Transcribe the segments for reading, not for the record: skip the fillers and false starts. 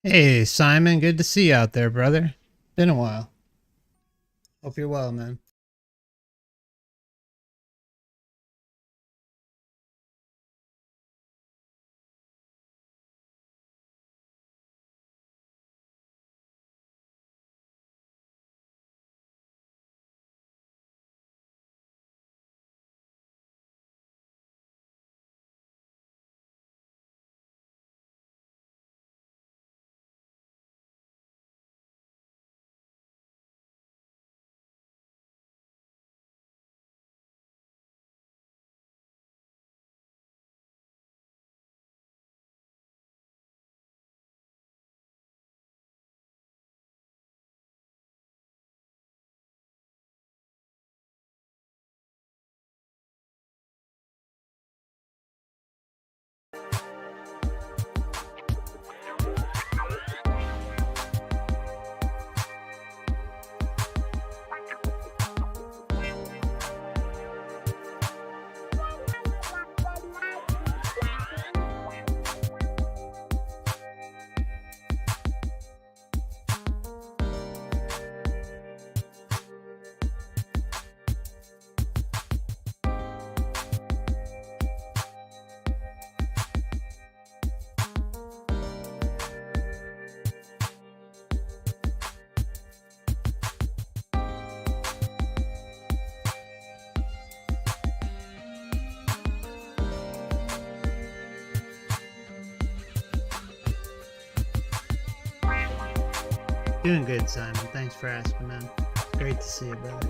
Hey, Simon, good to see you out there, brother. Been a while. Hope you're well, man. Doing good, Simon. Thanks for asking, man. Great to see you, brother.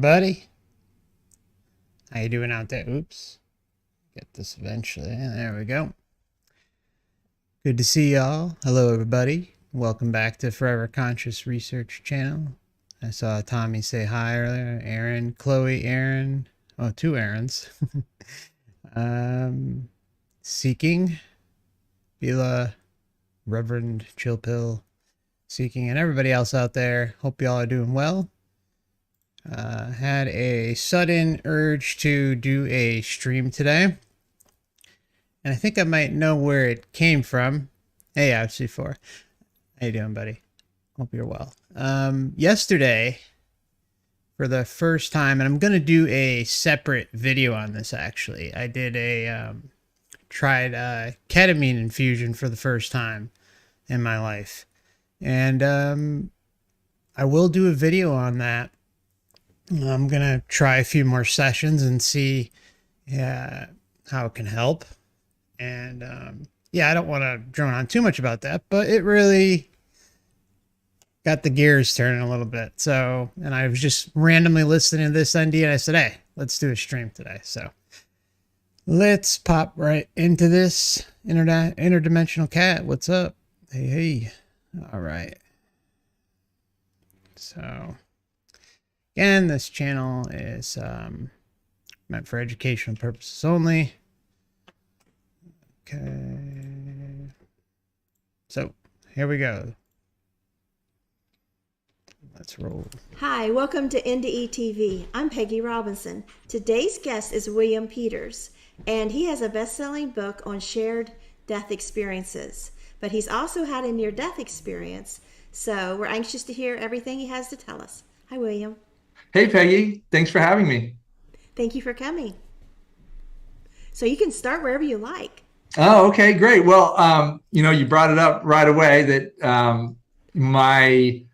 everybody. How you doing out there? Oops. Get this eventually. There we go. Good to see y'all. Hello, everybody. Welcome back to Forever Conscious Research Channel. I saw Tommy say hi earlier. Aaron, Chloe, Aaron. Oh, two Aarons. Seeking. Bila, Reverend Chillpill, Seeking, and everybody else out there. Hope y'all are doing well. Had a sudden urge to do a stream today, and I think I might know where it came from. Hey, FC4. How you doing, buddy? Hope you're well. Yesterday, for the first time, and I'm going to do a separate video on this, actually. I did a, tried ketamine infusion for the first time in my life. And I will do a video on that. I'm going to try a few more sessions and see how it can help. And yeah, I don't want to drone on too much about that, but it really got the gears turning a little bit. So, and I was just randomly listening to this NDE and I said, hey, let's do a stream today. So let's pop right into this. Interdimensional cat, what's up? Hey, hey. All right. So, again, this channel is meant for educational purposes only. Okay. So, here we go. Let's roll. Hi, welcome to NDE TV. I'm Peggy Robinson. Today's guest is William Peters, and he has a best-selling book on shared death experiences. But he's also had a near-death experience, so we're anxious to hear everything he has to tell us. Hi, William. Hey, Peggy. Thanks for having me. Thank you for coming. So you can start wherever you like. Oh, okay, great. Well, you brought it up right away that my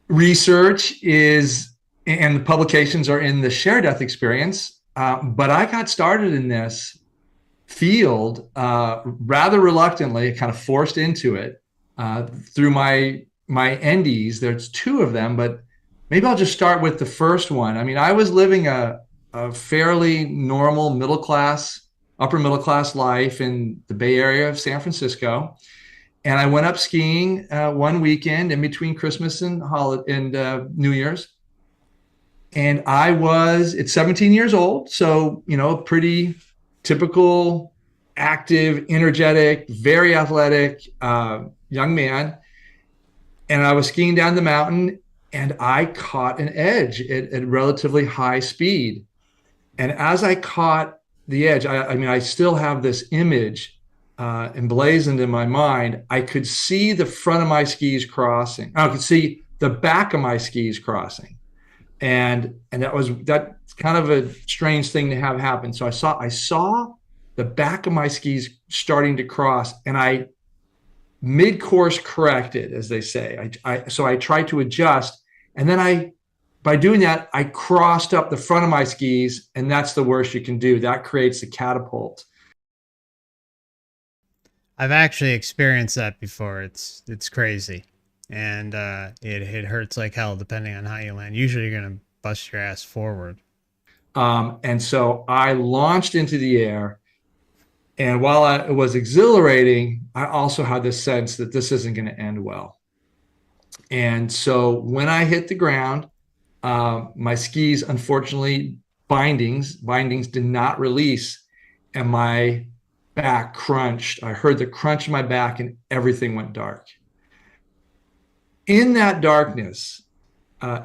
research is, and the publications are in the shared death experience, but I got started in this field rather reluctantly, kind of forced into it through my NDEs. There's two of them, but maybe I'll just start with the first one. I mean, I was living a fairly normal upper middle class life in the Bay Area of San Francisco. And I went up skiing one weekend in between Christmas and New Year's. And it's 17 years old. So, pretty typical, active, energetic, very athletic young man. And I was skiing down the mountain and I caught an edge at relatively high speed. And as I caught the edge, I still have this image emblazoned in my mind. I could see the front of my skis crossing. I could see the back of my skis crossing. And that's kind of a strange thing to have happen. So I saw the back of my skis starting to cross, and I mid-course corrected, as they say. So I tried to adjust, and then by doing that, I crossed up the front of my skis, and that's the worst you can do. That creates a catapult. I've actually experienced that before. It's crazy. And it hurts like hell depending on how you land. Usually you're going to bust your ass forward. And so I launched into the air. And while it was exhilarating, I also had this sense that this isn't going to end well. And so when I hit the ground, my skis, unfortunately, bindings did not release, and my back crunched. I heard the crunch in my back and everything went dark. In that darkness,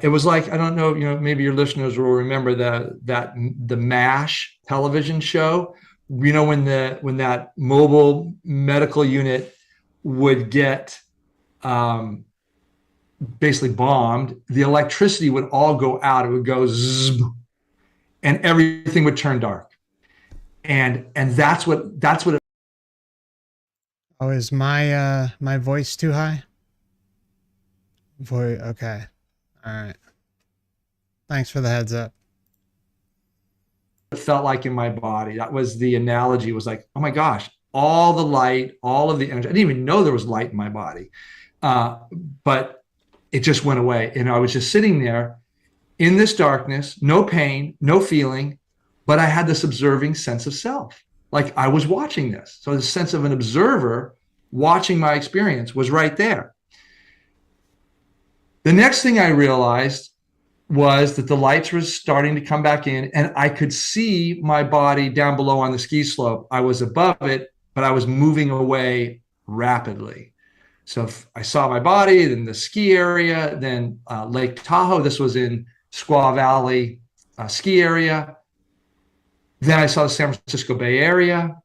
it was like, I don't know, maybe your listeners will remember the MASH television show, when that mobile medical unit would get basically bombed, the electricity would all go out. It would go zzz, and everything would turn dark. And that's what it. Oh, is my my voice too high? Okay. All right. Thanks for the heads up. It felt like in my body. That was the analogy. It was like, oh my gosh, all the light, all of the energy. I didn't even know there was light in my body. But it just went away. And I was just sitting there in this darkness, no pain, no feeling, but I had this observing sense of self. Like I was watching this. So the sense of an observer watching my experience was right there. The next thing I realized was that the lights were starting to come back in and I could see my body down below on the ski slope. I was above it, but I was moving away rapidly. So I saw my body, then the ski area, then Lake Tahoe. This was in Squaw Valley ski area. Then I saw the San Francisco Bay Area.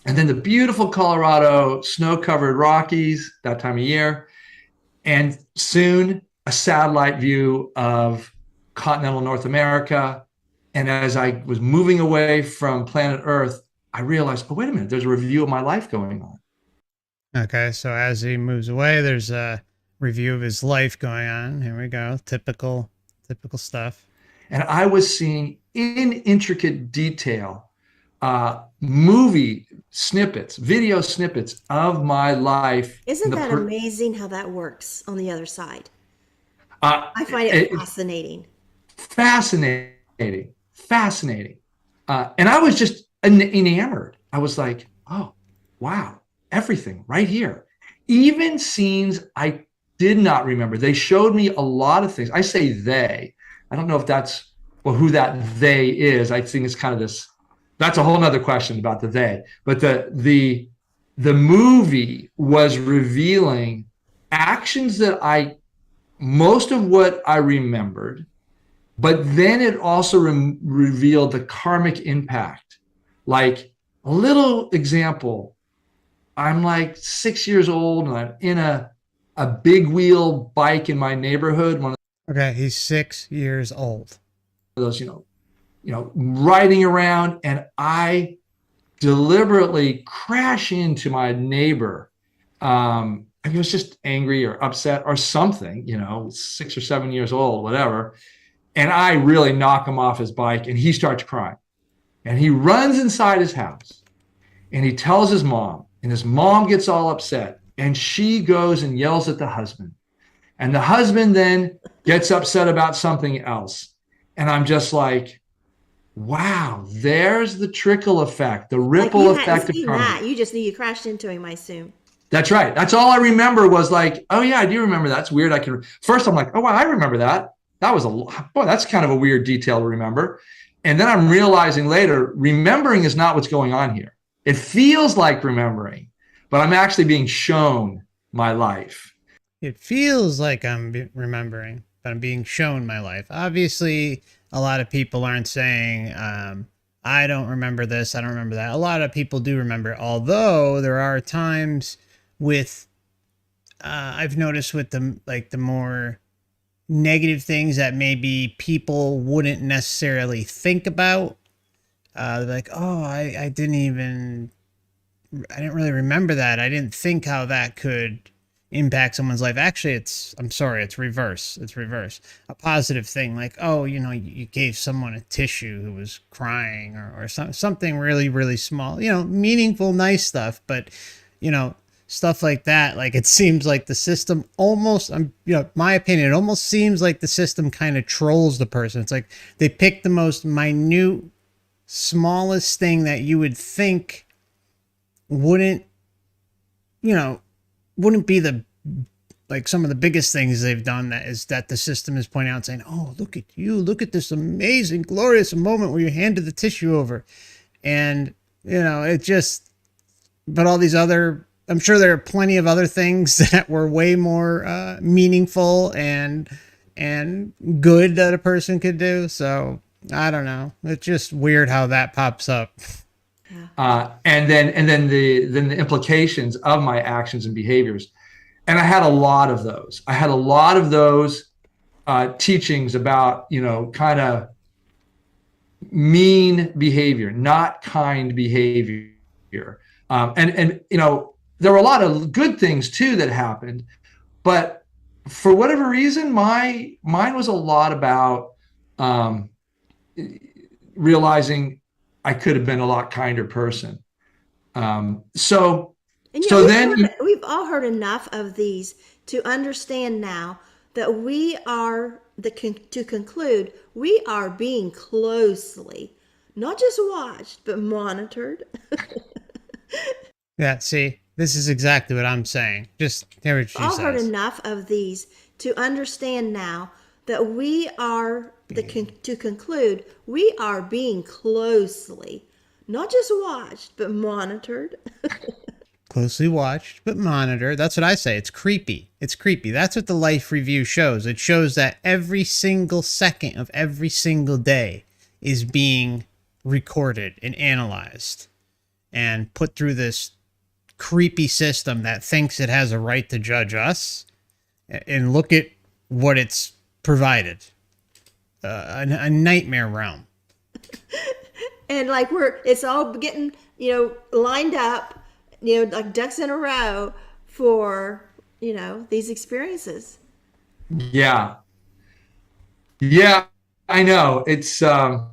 And then the beautiful Colorado snow-covered Rockies that time of year. And soon a satellite view of continental North America. And as I was moving away from planet Earth, I realized, oh, wait a minute, there's a review of my life going on. Okay, so as he moves away, there's a review of his life going on. Here we go. Typical stuff. And I was seeing in intricate detail movie snippets, video snippets of my life. Isn't that amazing how that works on the other side? I find it fascinating. Fascinating. And I was just enamored. I was like, oh, wow, everything right here. Even scenes I did not remember. They showed me a lot of things. I say they. I don't know if that's who that they is. I think it's kind of this. That's a whole nother question about the they. But the movie was revealing actions that most of what I remembered, but then it also revealed the karmic impact. Like a little example, I'm like 6 years old and I'm in a big wheel bike in my neighborhood. Okay, he's 6 years old. Those, riding around, and I deliberately crash into my neighbor. He was just angry or upset or something, 6 or 7 years old, whatever. And I really knock him off his bike and he starts crying. And he runs inside his house and he tells his mom, and his mom gets all upset and she goes and yells at the husband. And the husband then gets upset about something else. And I'm just like, wow, there's the trickle effect, the ripple effect of karma. You just knew you crashed into him, I assume. That's right. That's all I remember was like, oh yeah, I do remember that. It's weird. First I'm like, oh, wow, I remember that. That's kind of a weird detail to remember. And then I'm realizing later, remembering is not what's going on here. It feels like remembering, but I'm actually being shown my life. It feels like I'm remembering, but I'm being shown my life. Obviously, a lot of people aren't saying, I don't remember this, I don't remember that. A lot of people do remember, although there are times with, I've noticed with the more negative things that maybe people wouldn't necessarily think about. Like, oh, I didn't really remember that. I didn't think how that could impact someone's life. Actually, it's reverse. It's reverse. A positive thing, like, oh, you gave someone a tissue who was crying or something really, really small, meaningful, nice stuff. But, stuff like that, like it seems like the system almost, my opinion, it almost seems like the system kind of trolls the person. It's like they pick the most minute, smallest thing that you would think wouldn't be some of the biggest things they've done, that the system is pointing out, saying, oh, look at you, look at this amazing, glorious moment where you handed the tissue over. And, but all these other, I'm sure there are plenty of other things that were way more meaningful and good that a person could do. So I don't know. It's just weird how that pops up. And then the implications of my actions and behaviors. And I had a lot of those. Teachings about, kind of mean behavior, not kind behavior. There were a lot of good things too that happened, but for whatever reason, mine was a lot about realizing I could have been a lot kinder person. We've all heard enough of these to understand now that we are to conclude, we are being closely, not just watched, but monitored. Yeah, see, this is exactly what I'm saying. Just hear what she I've heard says. enough of these to understand now that we are to conclude, we are being closely, not just watched, but monitored. Closely watched, but monitored. That's what I say. It's creepy. It's creepy. That's what the life review shows. It shows that every single second of every single day is being recorded and analyzed and put through this creepy system that thinks it has a right to judge us. And look at what it's provided. A nightmare realm. And like it's all getting, lined up, like ducks in a row for, these experiences. Yeah. Yeah, I know. It's Oh,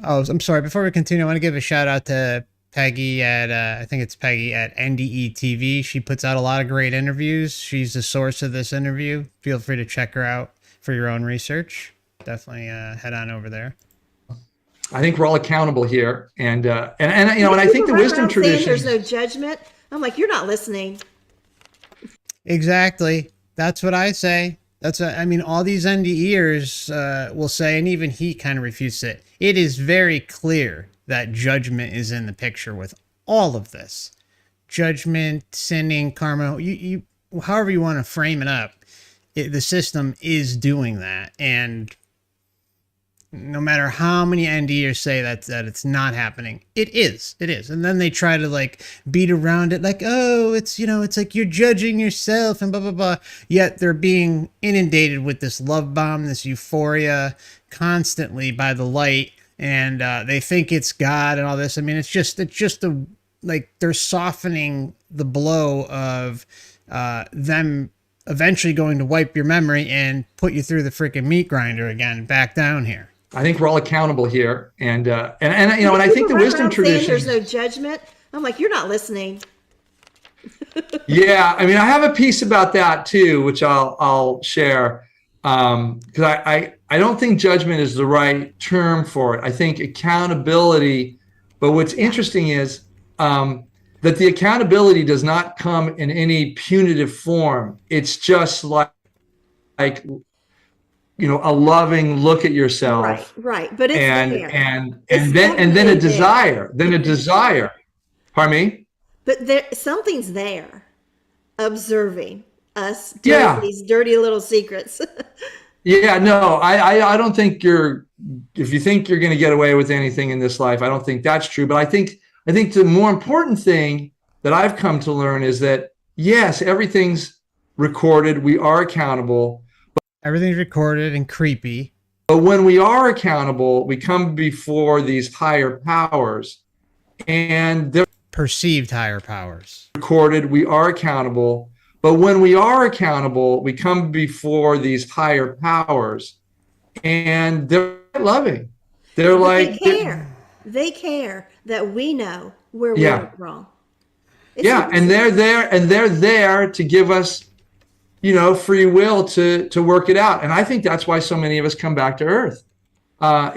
I'm sorry. Before we continue, I want to give a shout out to Peggy at, I think it's Peggy at NDE TV. She puts out a lot of great interviews. She's the source of this interview. Feel free to check her out for your own research. Definitely head on over there. I think we're all accountable here, and I think the wisdom tradition. There's no judgment. I'm like, you're not listening. Exactly. That's what I say. I mean, all these NDEers will say, and even he kind of refutes it. It is very clear that judgment is in the picture with all of this. Judgment, sinning, karma, you however you want to frame it up, the system is doing that. And no matter how many NDEers say that it's not happening, it is. And then they try to like beat around it like, oh, it's like you're judging yourself and blah, blah, blah. Yet they're being inundated with this love bomb, this euphoria constantly by the light. And they think it's God and all this. I mean, it's just they're softening the blow of them eventually going to wipe your memory and put you through the freaking meat grinder again, back down here. I think we're all accountable here, and I think the wisdom tradition. There's no judgment. I'm like, you're not listening. Yeah, I mean, I have a piece about that too, which I'll share, because I don't think judgment is the right term for it. I think accountability. But what's interesting is that the accountability does not come in any punitive form. It's just like a loving look at yourself, right. But it's there. and then a desire, Pardon me. But something's there, observing us doing these dirty little secrets. Yeah, no, I don't think if you think you're going to get away with anything in this life, I don't think that's true. But I think the more important thing that I've come to learn is that yes, everything's recorded. We are accountable. Everything's recorded and creepy. But when we are accountable, we come before these higher powers, and they're perceived higher powers. Recorded, we are accountable. But when we are accountable, we come before these higher powers, and they're loving. They're like they care that we know where we went wrong. And they're there to give us free will to work it out. And I think that's why so many of us come back to Earth,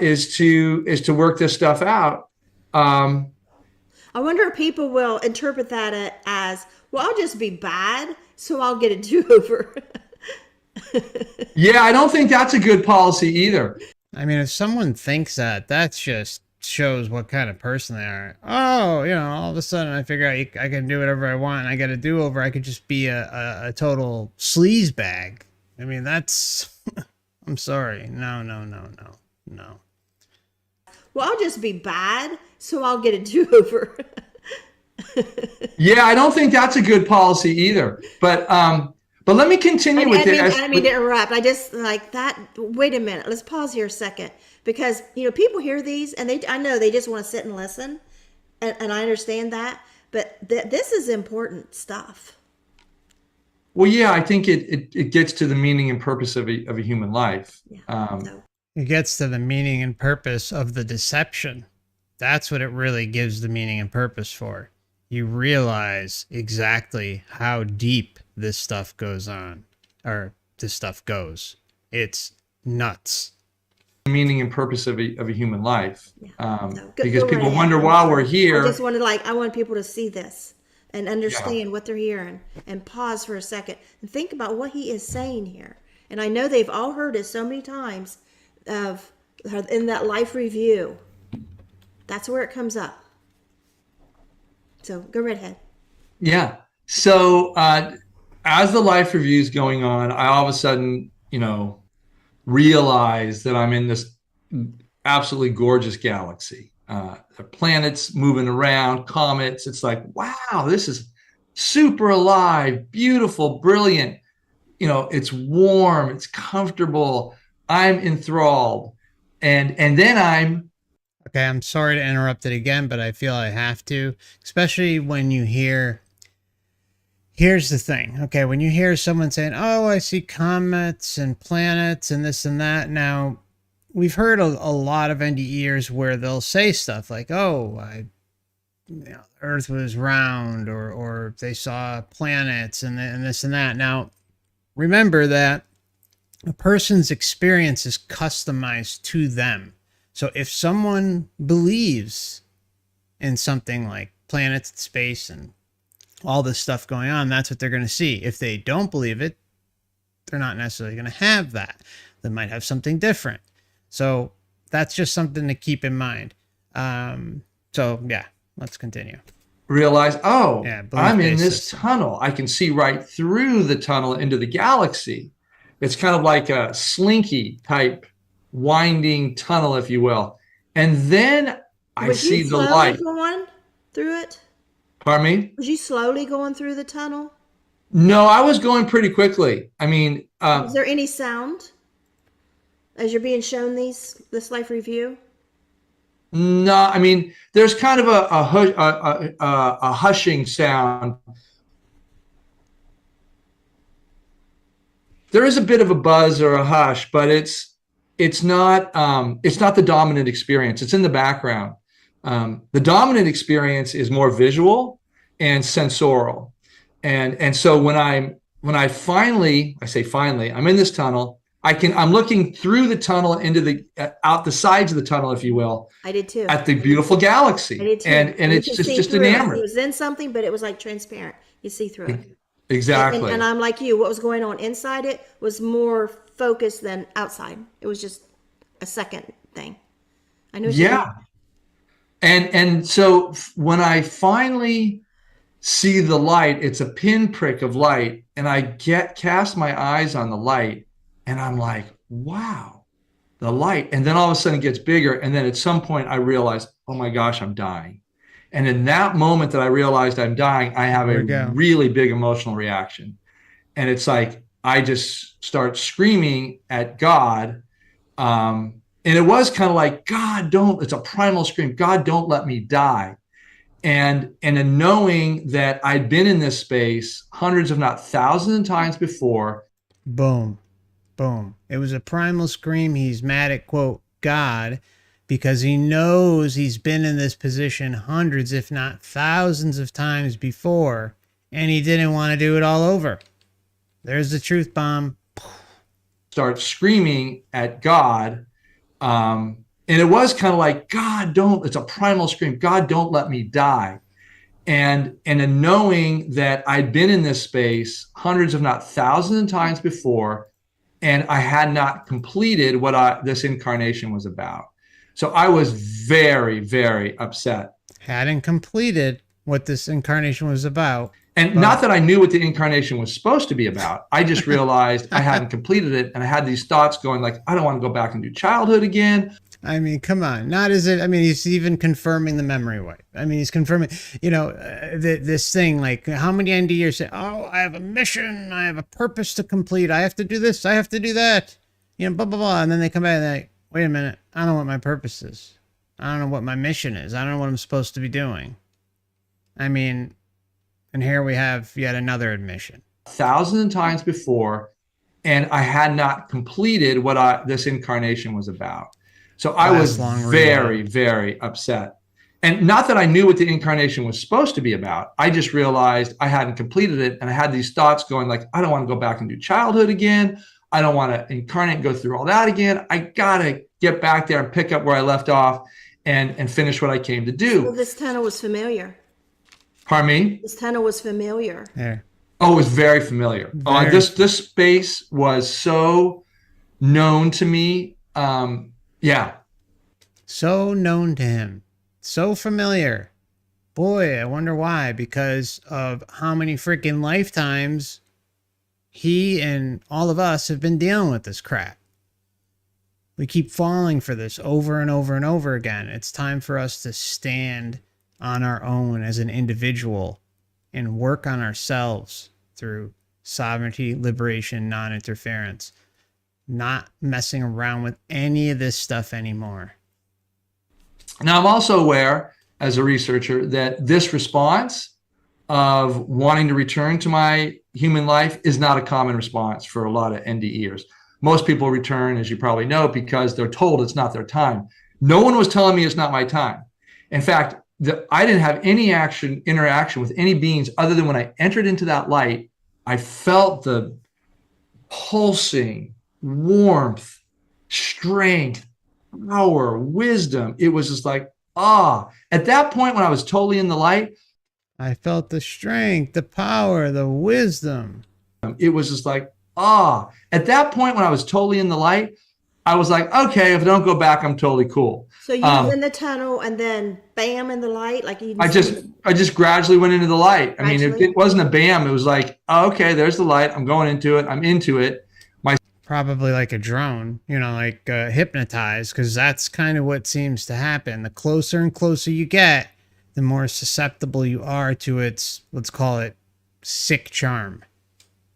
is to work this stuff out. I wonder if people will interpret that as, well, I'll just be bad, so I'll get a do-over. Yeah, I don't think that's a good policy either. I mean, if someone thinks that just shows what kind of person they are. Oh, all of a sudden I figure out I can do whatever I want and I get a do-over. I could just be a total sleaze bag. I mean, that's I'm sorry. No. Well, I'll just be bad, so I'll get a do-over. Yeah, I don't think that's a good policy either. But let me continue with it. I didn't mean to interrupt. I just like that. Wait a minute. Let's pause here a second, because people hear these and I know they just want to sit and listen, and I understand that. But this is important stuff. Well, yeah, I think it gets to the meaning and purpose of a human life. Yeah, it gets to the meaning and purpose of the deception. That's what it really gives the meaning and purpose for. You realize exactly how deep this stuff goes on, or this stuff goes. It's nuts. Meaning and purpose of a human life. So Because go right people ahead. wonder while we're here. I just wanted, I want people to see this and understand what they're hearing, and pause for a second and think about what he is saying here. And I know they've all heard it so many times in that life review. That's where it comes up. So go right ahead. Yeah. So as the life review is going on, I all of a sudden, realize that I'm in this absolutely gorgeous galaxy. Planets moving around, comets. It's like, wow, this is super alive, beautiful, brilliant. It's warm, it's comfortable. I'm enthralled. And then Okay, I'm sorry to interrupt it again, but I feel I have to, especially when you hear. Here's the thing. Okay, when you hear someone saying, "Oh, I see comets and planets and this and that." Now, we've heard a lot of NDEers where they'll say stuff like, "Oh, Earth was round," or they saw planets and this and that. Now, remember that a person's experience is customized to them. So if someone believes in something like planets, space, and all this stuff going on, that's what they're going to see. If they don't believe it, they're not necessarily going to have that. They might have something different. So that's just something to keep in mind. So yeah, let's continue. realize, I'm in this basis. tunnel. I can see right through the tunnel into the galaxy. It's kind of like a slinky type winding tunnel, if you will. And then I see the light. Going through it? Pardon me? Was you slowly going through the tunnel? No, I was going pretty quickly. I mean, was there any sound as you're being shown this life review? no, I mean, there's kind of a hushing sound. There is a bit of a buzz or a hush, but it's not the dominant experience. It's in the background. The dominant experience is more visual and sensorial. And so when I finally, I'm in this tunnel. I'm looking through the tunnel into out the sides of the tunnel, if you will. I did too. At the beautiful galaxy. I did too. And it's just enamored. It was in something, but it was like transparent. You see through it. Exactly. And I'm like you. What was going on inside it was more focused than outside. It was just a second thing. I know. Yeah. And so when I finally see the light, it's a pinprick of light, and I cast my eyes on the light, and I'm like, wow, the light. And then all of a sudden it gets bigger, and then at some point I realize, oh my gosh, I'm dying. And in that moment that I realized I'm dying, I have a really big emotional reaction. And it's like I just start screaming at God. And it was kind of like, God, it's a primal scream. God, don't let me die. And in knowing that I'd been in this space hundreds, if not thousands of times before. Boom. Boom. It was a primal scream. He's mad at, quote, God, because he knows he's been in this position hundreds, if not thousands of times before, and he didn't want to do it all over. There's the truth bomb. Start screaming at God. And it was kind of like, God, it's a primal scream. God, don't let me die. And in knowing that I'd been in this space hundreds, if not thousands of times before, and I had not completed what this incarnation was about. So I was very, very upset. Hadn't completed what this incarnation was about. And not that I knew what the incarnation was supposed to be about. I just realized I hadn't completed it. And I had these thoughts going like, I don't want to go back and do childhood again. I mean, come on. Not as it. I mean, he's even confirming the memory wipe. I mean, he's confirming, this thing, like how many NDEers say, oh, I have a mission. I have a purpose to complete. I have to do this. I have to do that. Blah, blah, blah. And then they come back and they're like, wait a minute. I don't know what my purpose is. I don't know what my mission is. I don't know what I'm supposed to be doing. I mean, and here we have yet another admission. Thousands of times before, and I had not completed what this incarnation was about. So I was very, very upset. And not that I knew what the incarnation was supposed to be about. I just realized I hadn't completed it. And I had these thoughts going like, I don't want to go back and do childhood again. I don't want to incarnate and go through all that again. I got to get back there and pick up where I left off and finish what I came to do. Well, this tunnel was familiar. Pardon me? This tunnel was familiar. There. Oh, it was very familiar. Very. This space was so known to me. Yeah. So known to him. So familiar. Boy, I wonder why. Because of how many freaking lifetimes he and all of us have been dealing with this crap. We keep falling for this over and over and over again. It's time for us to stand on our own as an individual and work on ourselves through sovereignty, liberation, non-interference, not messing around with any of this stuff anymore. Now, I'm also aware as a researcher that this response of wanting to return to my human life is not a common response for a lot of NDEers. Most people return, as you probably know, because they're told it's not their time. No one was telling me it's not my time. In fact, I didn't have any interaction with any beings other than when I entered into that light, I felt the pulsing warmth, strength, power, wisdom. It was just like, at that point when I was totally in the light, I felt the strength, the power, the wisdom. it was just like, at that point when I was totally in the light, I was like, okay, if I don't go back, I'm totally cool. So you was in the tunnel and then bam in the light, like you. I just gradually went into the light. I mean, it wasn't a bam. It was like, okay, there's the light. I'm going into it. I'm into it. Probably like a drone, like hypnotized, because that's kind of what seems to happen. The closer and closer you get, the more susceptible you are to its, let's call it, sick charm.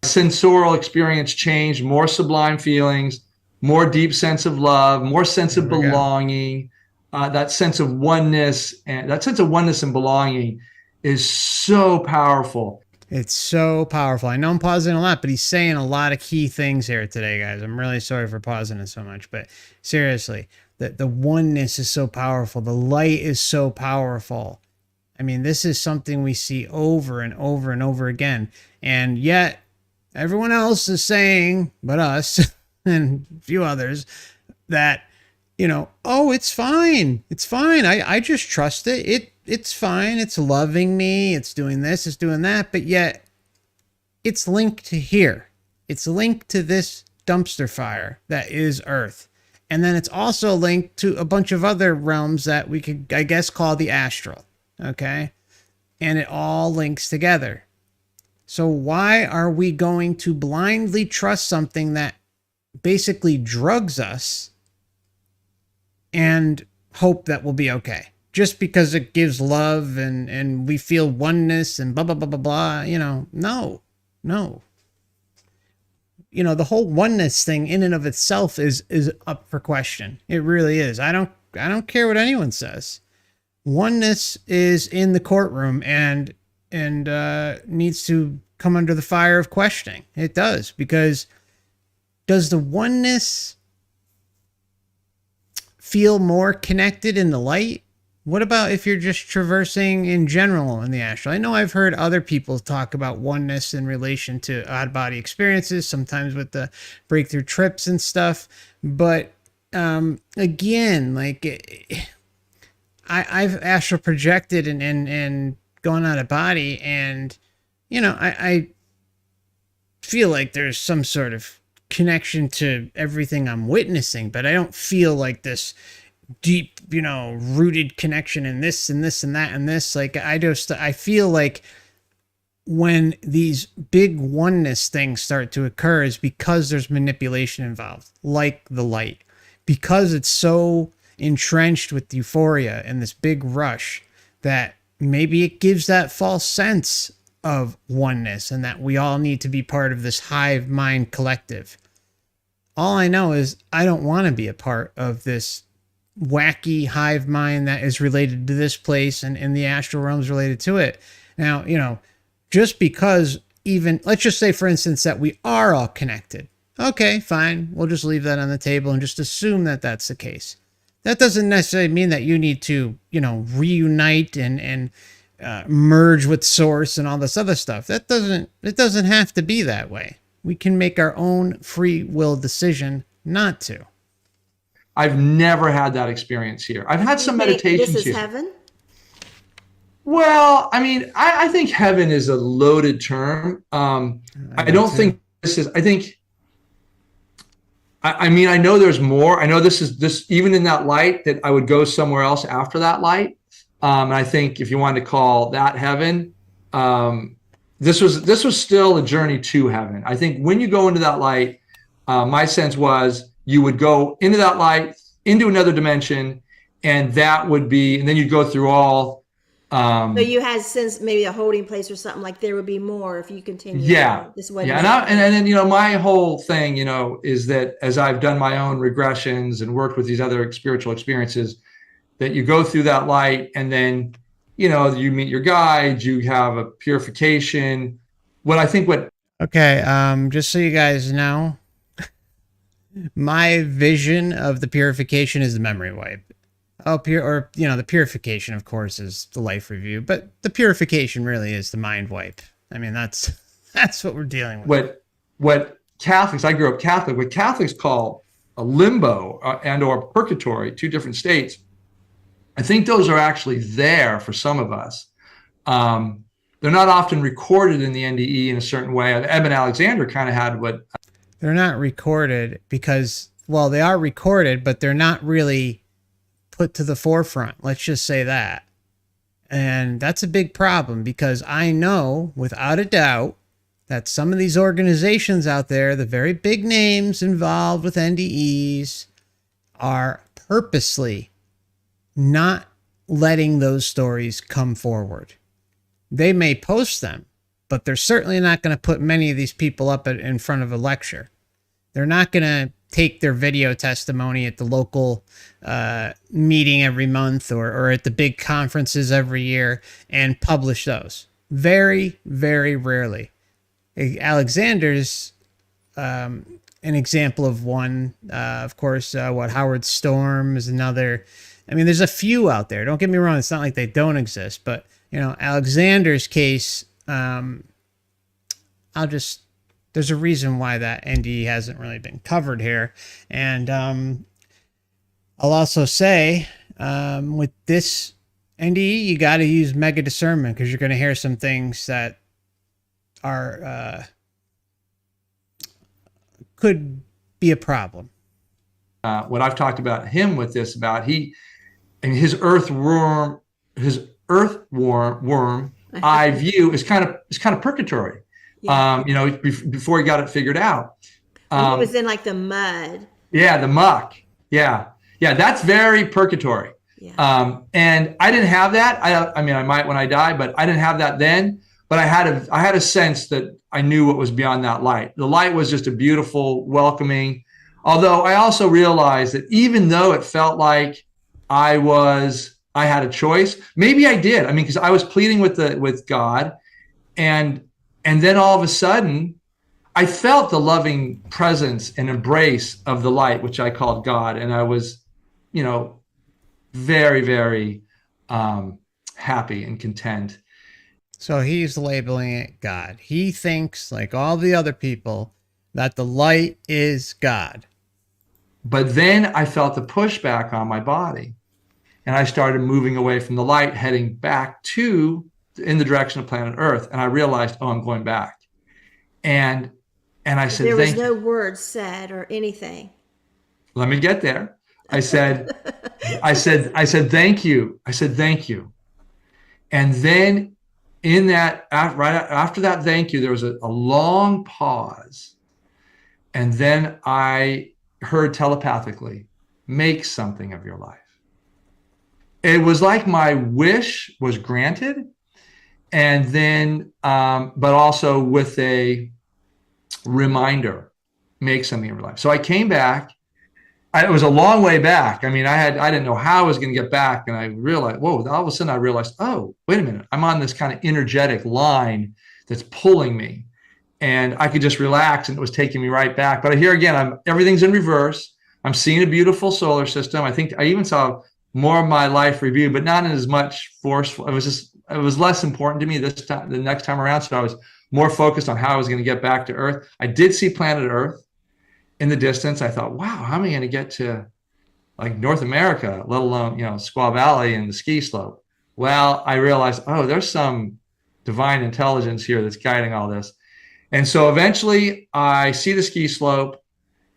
Sensorial experience changed, more sublime feelings, more deep sense of love, more sense of belonging, that sense of oneness. And that sense of oneness and belonging is so powerful. It's so powerful. I know I'm pausing a lot, but he's saying a lot of key things here today, guys. I'm really sorry for pausing it so much, but seriously, the oneness is so powerful. The light is so powerful. I mean, this is something we see over and over and over again. And yet everyone else is saying, but us and a few others, that, oh, it's fine. It's fine. I just trust it. It's fine. It's loving me. It's doing this. It's doing that. But yet it's linked to here. It's linked to this dumpster fire that is Earth. And then it's also linked to a bunch of other realms that we could, I guess, call the astral. Okay. And it all links together. So why are we going to blindly trust something that basically drugs us and hope that we'll be okay? Just because it gives love and we feel oneness and blah, blah, blah, blah, blah, no. The whole oneness thing in and of itself is up for question. It really is. I don't care what anyone says. Oneness is in the courtroom and needs to come under the fire of questioning. It does, because does the oneness feel more connected in the light? What about if you're just traversing in general in the astral? I know I've heard other people talk about oneness in relation to odd body experiences, sometimes with the breakthrough trips and stuff. But again, like I've astral projected and gone out of body, and I feel like there's some sort of connection to everything I'm witnessing, but I don't feel like this deep, rooted connection in this and this and that and this. Like I feel like when these big oneness things start to occur is because there's manipulation involved, like the light, because it's so entrenched with euphoria and this big rush that maybe it gives that false sense of oneness and that we all need to be part of this hive mind collective. All I know is I don't want to be a part of this wacky hive mind that is related to this place and the astral realms related to it. Now, just because let's just say, for instance, that we are all connected. Okay, fine. We'll just leave that on the table and just assume that that's the case. That doesn't necessarily mean that you need to, reunite and merge with source and all this other stuff. It doesn't have to be that way. We can make our own free will decision not to. I've never had that experience here. I've had some meditations this is here. heaven? Well, I mean, I think heaven is a loaded term. I don't think this is, I think, I mean, I know there's more. I know this, even in that light, that I would go somewhere else after that light. And I think if you wanted to call that heaven, this was still a journey to heaven. I think when you go into that light, my sense was you would go into that light, into another dimension, and that would be, and then you'd go through all. So you had since maybe a holding place or something, like there would be more if you continue. Yeah. This way. Yeah. And then, you know, my whole thing, you know, is that as I've done my own regressions and worked with these other spiritual experiences, that you go through that light and then, you know, you meet your guides, you have a purification. Okay. Just so you guys know, my vision of the purification is the memory wipe. The purification, of course, is the life review, but the purification really is the mind wipe. I mean, that's what we're dealing with. What Catholics, I grew up Catholic, what Catholics call a limbo and or purgatory, two different states. I think those are actually there for some of us. They're not often recorded in the NDE in a certain way. Eben Alexander kind of had what. They're not recorded because, well, they are recorded, but they're not really put to the forefront. Let's just say that. And that's a big problem because I know without a doubt that some of these organizations out there, the very big names involved with NDEs, are purposely not letting those stories come forward. They may post them, but they're certainly not going to put many of these people up in front of a lecture. They're not going to take their video testimony at the local meeting every month or at the big conferences every year and publish those. Very, very rarely. Alexander's an example of one. Of course, Howard Storm is another. I mean, there's a few out there. Don't get me wrong. It's not like they don't exist. But, you know, Alexander's case, there's a reason why that NDE hasn't really been covered here. And I'll also say with this NDE, you got to use mega discernment because you're going to hear some things that are could be a problem. What I've talked about him with this about his earthworm eye view is kind of purgatory. Yeah. You know, before he got it figured out. He was in like the mud. Yeah, the muck. Yeah. That's very purgatory. Yeah. And I didn't have that. I mean, I might when I die, but I didn't have that then. But I had a sense that I knew what was beyond that light. The light was just a beautiful, welcoming. Although I also realized that even though it felt like I had a choice, maybe I did. I mean, because I was pleading with God, and then all of a sudden, I felt the loving presence and embrace of the light, which I called God, and I was, you know, very, very happy and content. So he's labeling it God. He thinks, like all the other people, that the light is God. But then I felt the pushback on my body, and I started moving away from the light, heading back in the direction of planet Earth. And I realized, oh, I'm going back. And I said, there was no words said or anything. Let me get there. I said, thank you. I said, thank you. And then in that, right after that, thank you, there was a long pause. And then I heard telepathically, make something of your life. It was like my wish was granted. And then, but also with a reminder, make something of your life. So I came back. It was a long way back. I mean, I didn't know how I was going to get back. And I realized, whoa, all of a sudden I realized, oh, wait a minute. I'm on this kind of energetic line that's pulling me. And I could just relax, and it was taking me right back. But here again, everything's in reverse. I'm seeing a beautiful solar system. I think I even saw more of my life review, but not in as much forceful. It was just it was less important to me this time, the next time around. So I was more focused on how I was going to get back to Earth. I did see planet Earth in the distance. I thought, wow, how am I going to get to like North America, let alone, Squaw Valley and the ski slope? Well, I realized, oh, there's some divine intelligence here that's guiding all this. And so eventually I see the ski slope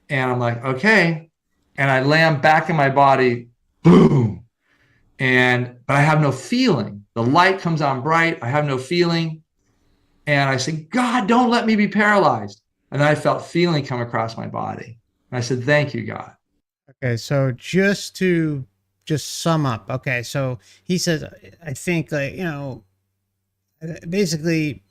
and I'm like, okay. And I land back in my body, boom. But I have no feeling. The light comes on bright. I have no feeling. And I said, God, don't let me be paralyzed. And then I felt feeling come across my body. And I said, thank you, God. Okay, so just to sum up. Okay, so he says, I think, like, basically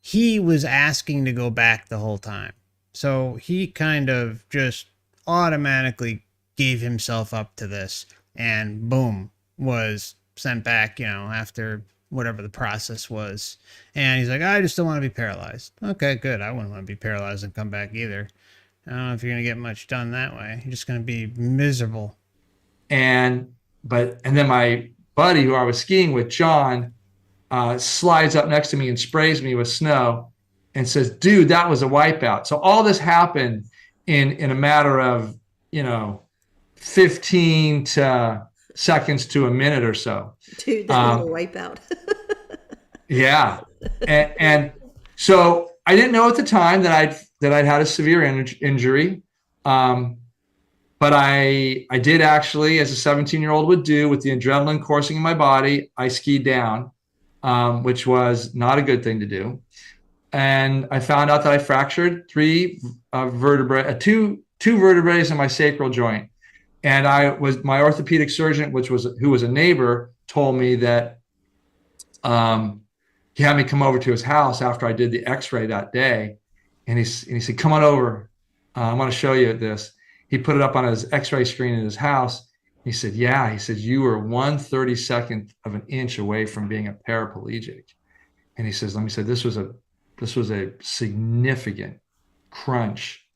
he was asking to go back the whole time. So he kind of just automatically gave himself up to this, and boom, was sent back, after whatever the process was. And he's like, I just don't want to be paralyzed. Okay, good. I wouldn't want to be paralyzed and come back either. I don't know if you're going to get much done that way. You're just going to be miserable. And then my buddy who I was skiing with, John, slides up next to me and sprays me with snow and says, dude, that was a wipeout. So all this happened in a matter of, 15 seconds to a minute or so. Dude, that was a wipeout. Yeah. And so I didn't know at the time that I'd had a severe injury. But I did actually, as a 17-year-old would do, with the adrenaline coursing in my body, I skied down, which was not a good thing to do. And I found out that I fractured three vertebrae, two vertebrae in my sacral joint. And my orthopedic surgeon, who was a neighbor, told me that he had me come over to his house after I did the X-ray that day, and he said, "Come on over. I want to show you this." He put it up on his X-ray screen in his house. He said, "Yeah." He said, "You were 1/32 of an inch away from being a paraplegic." And he says, "Let me say, this was a significant crunch,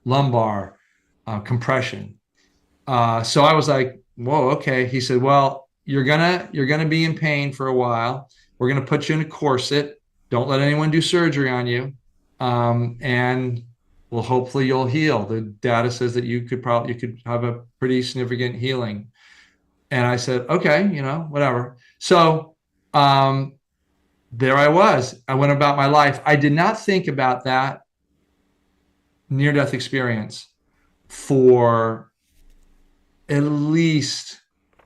lumbar compression." So I was like, "Whoa, okay." He said, "Well, you're gonna be in pain for a while. We're gonna put you in a corset. Don't let anyone do surgery on you, and well, hopefully you'll heal. The data says that you could have a pretty significant healing." And I said, "Okay, whatever." So there I was. I went about my life. I did not think about that near-death experience for at least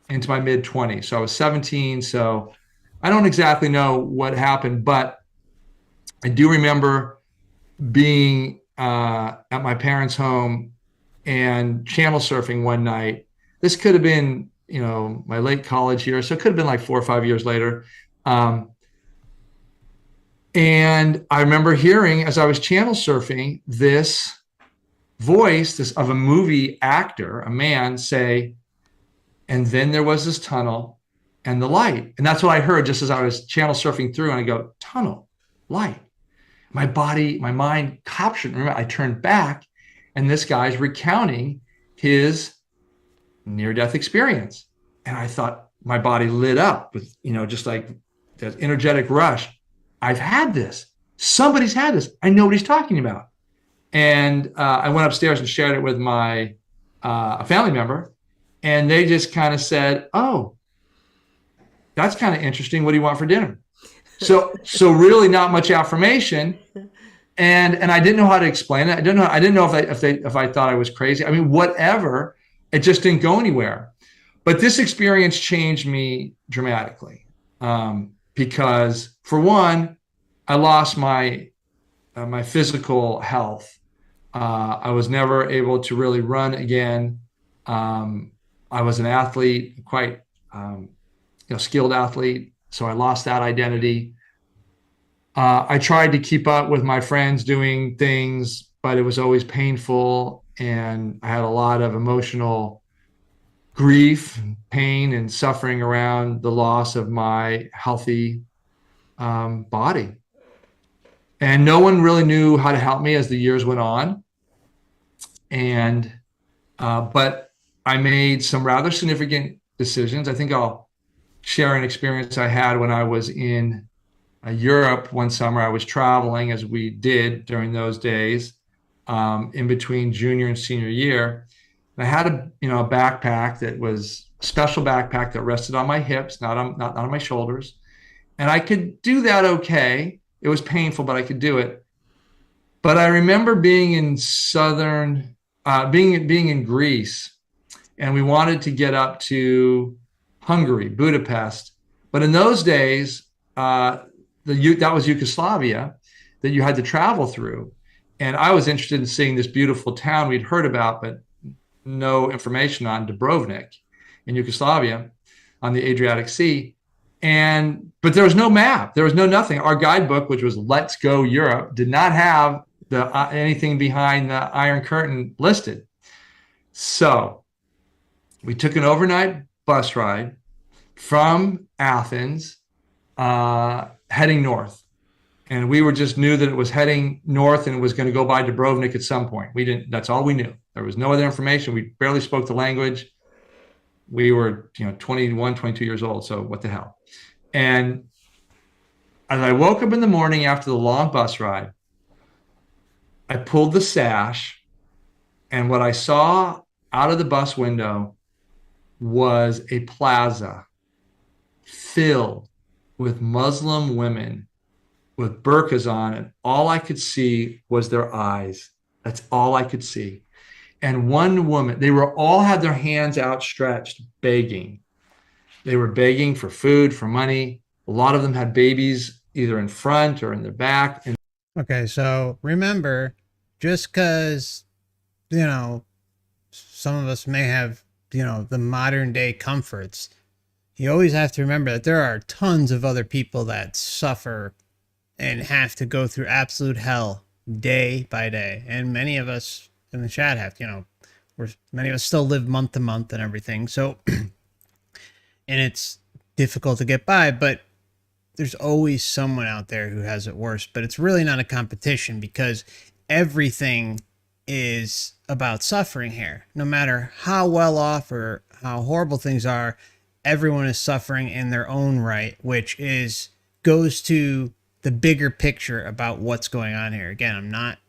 into my mid-20s. So I was 17. So I don't exactly know what happened, but I do remember being at my parents' home and channel surfing one night. This could have been, my late college years. So it could have been like 4 or 5 years later. And I remember hearing, as I was channel surfing, this voice of a movie actor, a man, say, "And then there was this tunnel and the light." And that's what I heard just as I was channel surfing through. And I go, tunnel, light. My body, my mind captured. Remember, I turned back and this guy's recounting his near-death experience. And I thought my body lit up with, just like that energetic rush. I've had this. Somebody's had this. I know what he's talking about. And I went upstairs and shared it with a family member. And they just kind of said, "Oh, that's kind of interesting. What do you want for dinner?" So really not much affirmation. And I didn't know how to explain it. I didn't know if I thought I was crazy. I mean, whatever. It just didn't go anywhere. But this experience changed me dramatically. Because for one, I lost my physical health. I was never able to really run again. I was an athlete, quite skilled athlete, so I lost that identity. I tried to keep up with my friends doing things, but it was always painful, and I had a lot of emotional grief, pain, and suffering around the loss of my healthy body. And no one really knew how to help me as the years went on. But I made some rather significant decisions. I think I'll share an experience I had when I was in Europe one summer. I was traveling, as we did during those days, in between junior and senior year. And I had a backpack that was a special backpack that rested on my hips, not on my shoulders, and I could do that okay. It was painful, but I could do it. But I remember being in being in Greece, and we wanted to get up to Hungary, Budapest. But in those days, that was Yugoslavia that you had to travel through. And I was interested in seeing this beautiful town we'd heard about, but no information on, Dubrovnik in Yugoslavia on the Adriatic Sea. But there was no map. There was no nothing. Our guidebook, which was Let's Go Europe, did not have anything behind the Iron Curtain listed. So we took an overnight bus ride from Athens, heading north. And we just knew that it was heading north and it was going to go by Dubrovnik at some point. That's all we knew. There was no other information. We barely spoke the language. We were, 21, 22 years old. So what the hell? And as I woke up in the morning after the long bus ride, I pulled the sash, and what I saw out of the bus window was a plaza filled with Muslim women with burqas on, and all I could see was their eyes. That's all I could see. And one woman, they all had their hands outstretched, begging. They were begging for food, for money. A lot of them had babies either in front or in their back. Okay, so remember, just because, some of us may have, the modern day comforts, you always have to remember that there are tons of other people that suffer and have to go through absolute hell day by day. And many of us in the chat have, many of us still live month to month and everything. So, and it's difficult to get by, but there's always someone out there who has it worse. But it's really not a competition, because everything is about suffering here. No matter how well off or how horrible things are, everyone is suffering in their own right, which goes to the bigger picture about what's going on here. Again, I'm not,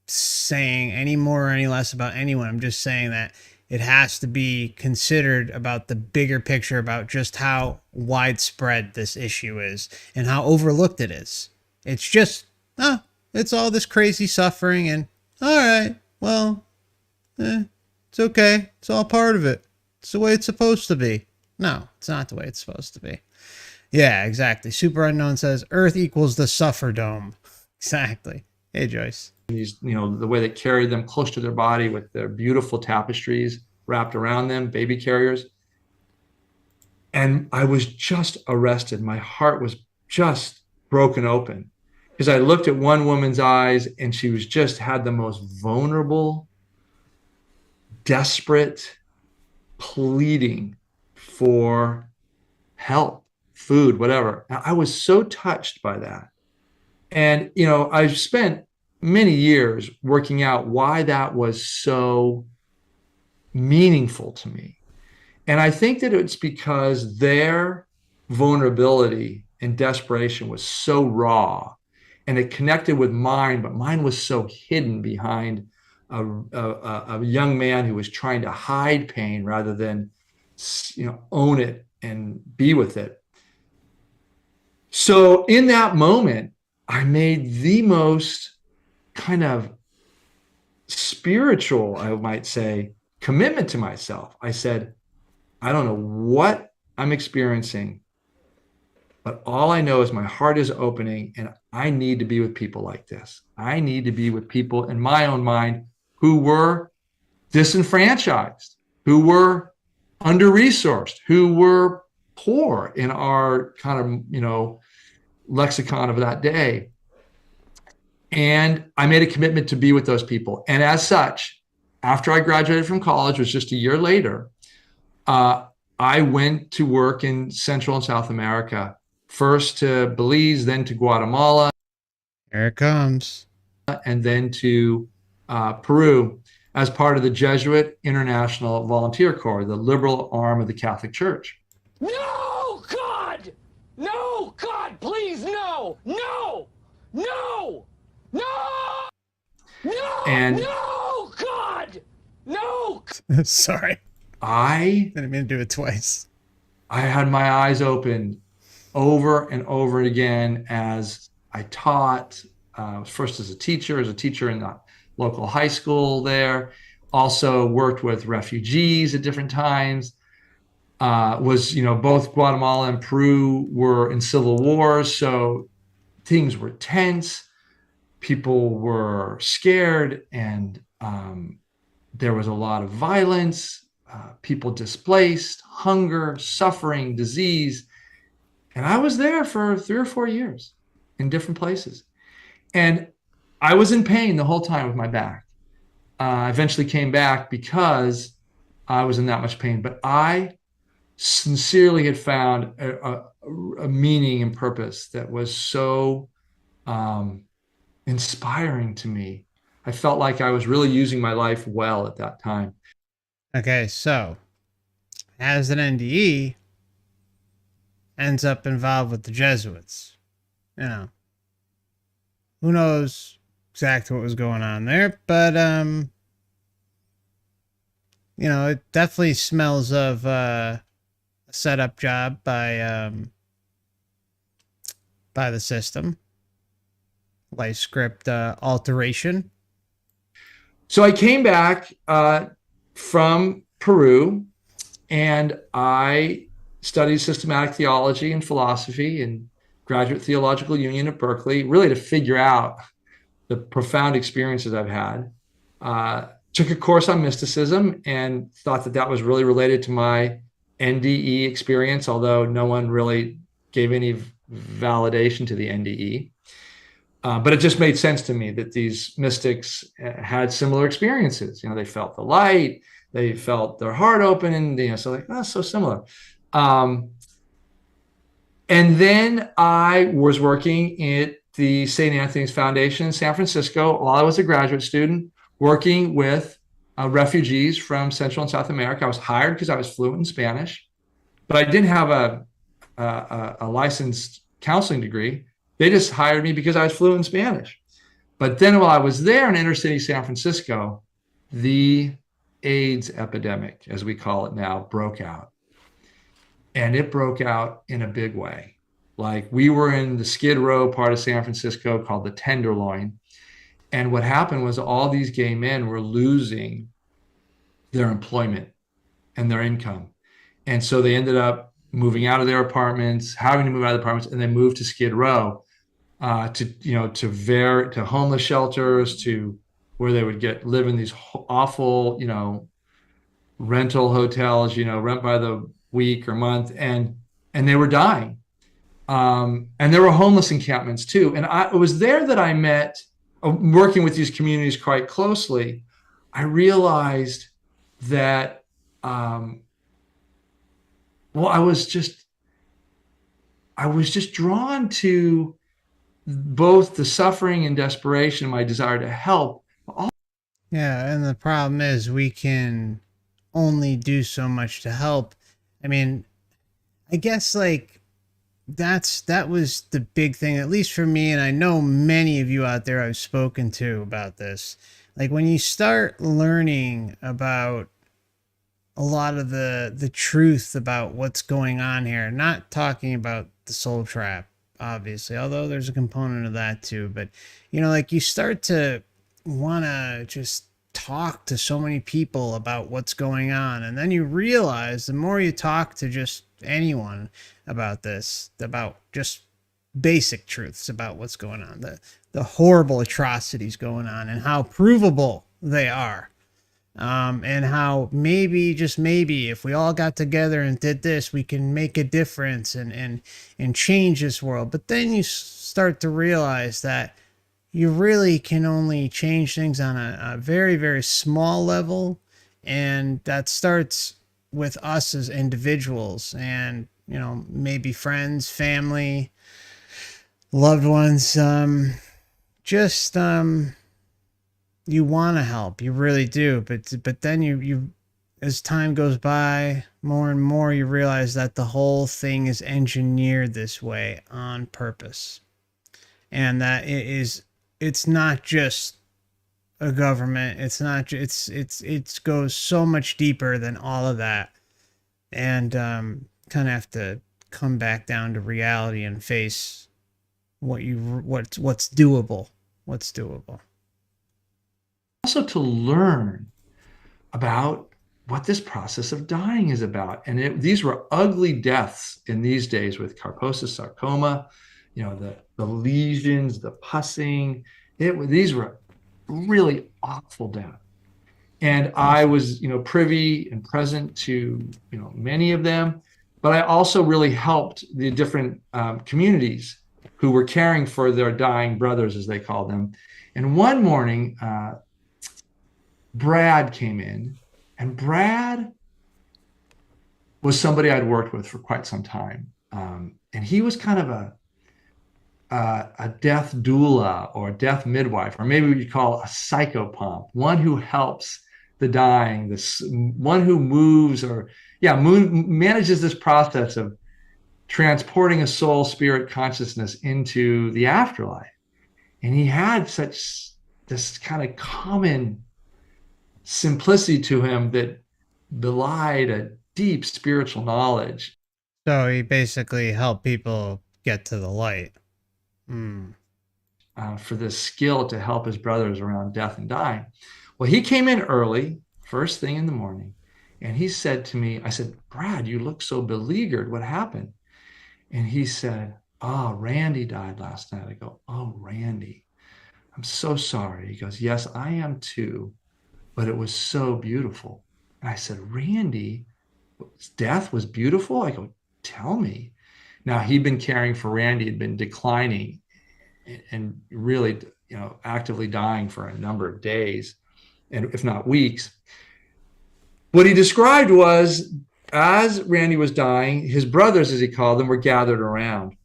saying any more or any less about anyone. I'm just saying that it has to be considered about the bigger picture, about just how widespread this issue is and how overlooked it is. It's just, it's all this crazy suffering, and all right, well, it's okay. It's all part of it. It's the way it's supposed to be. No, it's not the way it's supposed to be. Yeah, exactly. Super Unknown says Earth equals the Suffer Dome. Exactly. Hey, Joyce. These, the way they carried them close to their body with their beautiful tapestries wrapped around them, baby carriers. And I was just arrested. My heart was just broken open, because I looked at one woman's eyes, and she had the most vulnerable, desperate pleading for help, food, whatever. I was so touched by that. And, I've spent many years working out why that was so meaningful to me. And I think that it's because their vulnerability and desperation was so raw, and it connected with mine, but mine was so hidden behind a young man who was trying to hide pain rather than, own it and be with it. So in that moment, I made the most kind of spiritual, I might say, commitment to myself. I said, I don't know what I'm experiencing, but all I know is my heart is opening, and I need to be with people like this. I need to be with people in my own mind who were disenfranchised, who were under-resourced, who were poor in our kind of, lexicon of that day. And I made a commitment to be with those people. And as such, after I graduated from college, which was just a year later, I went to work in Central and South America, first to Belize, then to Guatemala. Here it comes. And then to Peru. as part of the Jesuit International Volunteer Corps, the liberal arm of the Catholic Church. No, God! No, God, please, no! No! No! No! No! And no, God! No! Sorry. I Didn't mean to do it twice. had my eyes opened over and over again as I taught, first as a teacher in the local high school there, also worked with refugees at different times, both Guatemala and Peru were in civil wars, so things were tense, people were scared, and there was a lot of violence, people displaced, hunger, suffering, disease. And I was there for 3 or 4 years in different places. And I was in pain the whole time with my back. I eventually came back because I was in that much pain. But I sincerely had found a meaning and purpose that was so inspiring to me. I felt like I was really using my life well at that time. Okay, so as an NDE, ends up involved with the Jesuits. You know, who knows exactly what was going on there, but you know, it definitely smells of a setup job by the system, life script alteration. So I came back from Peru, and I studied systematic theology and philosophy in Graduate Theological Union at Berkeley, really to figure out the profound experiences I've had. Took a course on mysticism and thought that that was really related to my NDE experience, although no one really gave any validation to the NDE. But it just made sense to me that these mystics had similar experiences. You know, they felt the light, they felt their heart open, and so like, oh, so similar. And then I was working at the St. Anthony's Foundation in San Francisco while I was a graduate student, working with refugees from Central and South America. I was hired because I was fluent in Spanish, but I didn't have a licensed counseling degree. They just hired me because I was fluent in Spanish. But then while I was there in inner city San Francisco, the AIDS epidemic, as we call it now, broke out. And it broke out in a big way. Like, we were in the Skid Row part of San Francisco called the Tenderloin. And what happened was all these gay men were losing their employment and their income. And so they ended up moving out of their apartments, having to move out of the apartments, and they moved to Skid Row to homeless shelters, to where they would live in these awful, rental hotels, rent by the week or month, and they were dying. And there were homeless encampments too. And it was there that I met, working with these communities quite closely, I realized that, I was just drawn to both the suffering and desperation, my desire to help. Yeah, and the problem is we can only do so much to help. I mean, I guess like that was the big thing, at least for me, and I know many of you out there I've spoken to about this. Like, when you start learning about a lot of the truth about what's going on here, not talking about the soul trap, obviously, although there's a component of that too, but like, you start to want to just talk to so many people about what's going on, and then you realize the more you talk to just anyone about this, about just basic truths about what's going on, the horrible atrocities going on, and how provable they are, and how maybe, just maybe, if we all got together and did this, we can make a difference and change this world. But then you start to realize that you really can only change things on a very, very small level. And that starts with us as individuals, and, maybe friends, family, loved ones, you want to help, you really do, but then you as time goes by, more and more you realize that the whole thing is engineered this way on purpose, and that it's not just a government. It's not. It goes so much deeper than all of that, and kind of have to come back down to reality and face what's doable. What's doable. Also to learn about what this process of dying is about. And these were ugly deaths in these days with Kaposi sarcoma, the lesions, the pussing. These were really awful deaths. And I was, privy and present to, many of them, but I also really helped the different communities who were caring for their dying brothers, as they called them. And one morning, Brad came in, and Brad was somebody I'd worked with for quite some time. And he was kind of a death doula or a death midwife, or maybe what you'd call a psychopomp, one who helps the dying, one who manages this process of transporting a soul, spirit, consciousness into the afterlife. And he had this kind of common simplicity to him that belied a deep spiritual knowledge. So he basically helped people get to the light. For this skill to help his brothers around death and dying. Well, he came in early, first thing in the morning, and he said to me, I said, Brad, you look so beleaguered. What happened? And he said, oh, Randy died last night. I go, oh, Randy, I'm so sorry. He goes, yes, I am too, but it was so beautiful. And I said, Randy, death was beautiful? I go, tell me. Now, he'd been caring for Randy, had been declining and really, actively dying for a number of days, and if not weeks. What he described was, as Randy was dying, his brothers, as he called them, were gathered around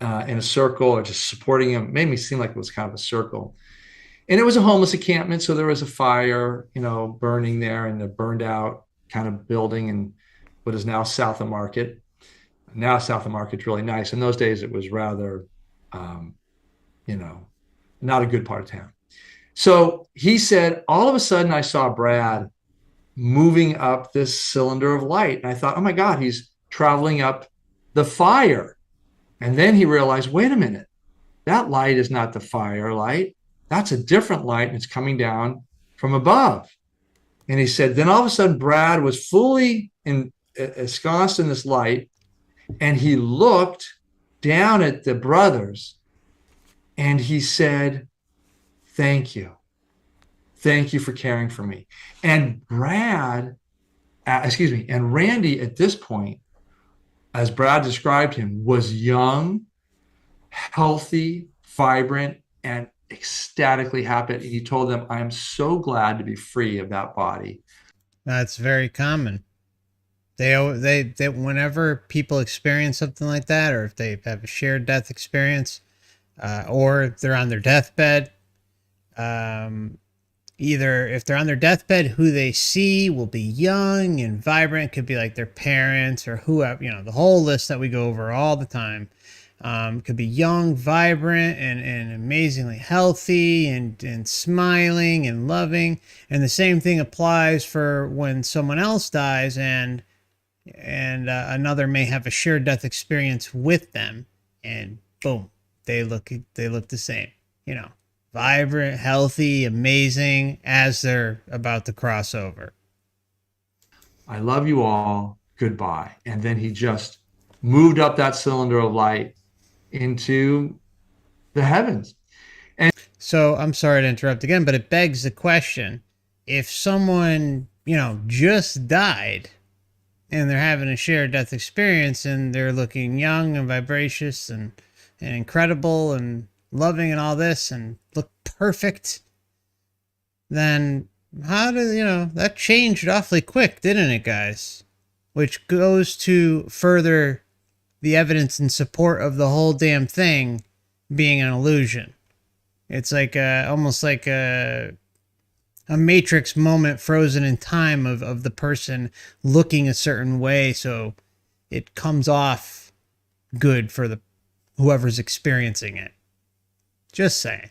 in a circle or just supporting him. It made me seem like it was kind of a circle. And it was a homeless encampment, so there was a fire, burning there in the burned out kind of building in what is now South of Market. Now South of Market's really nice. In those days, it was rather, not a good part of town. So he said, all of a sudden I saw Brad moving up this cylinder of light. And I thought, oh my God, he's traveling up the fire. And then he realized, wait a minute, that light is not the fire light. That's a different light, and it's coming down from above. And he said, then all of a sudden, Brad was fully ensconced in this light, and he looked down at the brothers, and he said, thank you. Thank you for caring for me. And Randy at this point, as Brad described him, was young, healthy, vibrant, and ecstatically happy. And he told them, I am so glad to be free of that body. That's very common. They whenever people experience something like that, or if they have a shared death experience, or they're on their deathbed, either if they're on their deathbed, who they see will be young and vibrant. Could be like their parents or whoever, the whole list that we go over all the time. Could be young, vibrant, and amazingly healthy and smiling and loving. And the same thing applies for when someone else dies and another may have a shared death experience with them, and boom, they look the same, vibrant, healthy, amazing as they're about to cross over. I love you all. Goodbye. And then he just moved up that cylinder of light into the heavens. And so I'm sorry to interrupt again, but it begs the question, if someone, just died and they're having a shared death experience and they're looking young and vivacious and incredible and loving and all this and look perfect, then how did, that changed awfully quick, didn't it, guys? Which goes to further the evidence in support of the whole damn thing being an illusion. It's like almost like a Matrix moment frozen in time of the person looking a certain way, so it comes off good for the whoever's experiencing it. Just saying.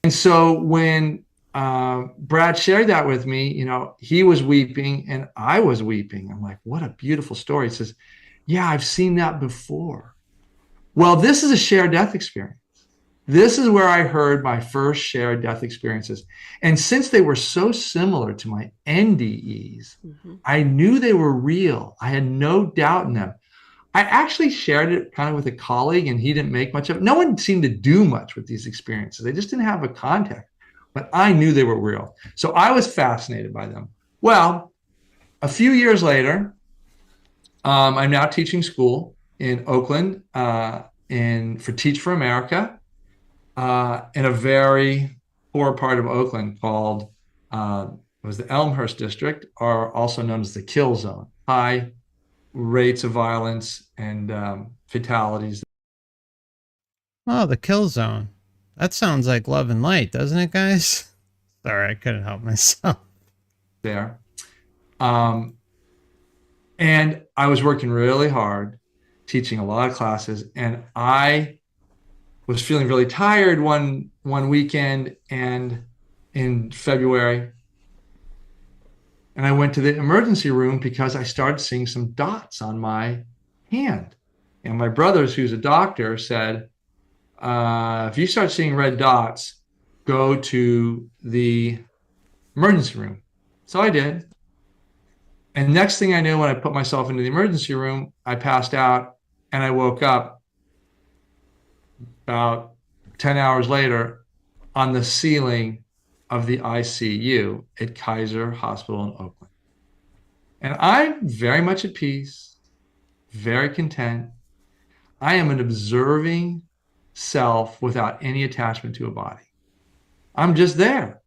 And so when Brad shared that with me, you know, he was weeping and I was weeping. I'm like, what a beautiful story. He says, yeah, I've seen that before. Well, this is a shared death experience. This is where I heard my first shared death experiences. And since they were so similar to my NDEs, I knew they were real. I had no doubt in them. I actually shared it kind of with a colleague and he didn't make much of it. No one seemed to do much with these experiences. They just didn't have a context, but I knew they were real. So I was fascinated by them. Well, a few years later, I'm now teaching school in Oakland for Teach for America in a very poor part of Oakland called, it was the Elmhurst District, or also known as the Kill Zone. High rates of violence and fatalities. Oh, the kill zone. That sounds like Love and Light, doesn't it, guys? Sorry, I couldn't help myself. There. And I was working really hard, teaching a lot of classes, and I was feeling really tired one weekend and in February. And I went to the emergency room because I started seeing some dots on my hand. And my brothers, who's a doctor, said, if you start seeing red dots, go to the emergency room. So I did. And next thing I knew, when I put myself into the emergency room, I passed out and I woke up about 10 hours later on the ceiling of the ICU at Kaiser Hospital in Oakland. And I'm very much at peace, very content. I am an observing self without any attachment to a body. I'm just there.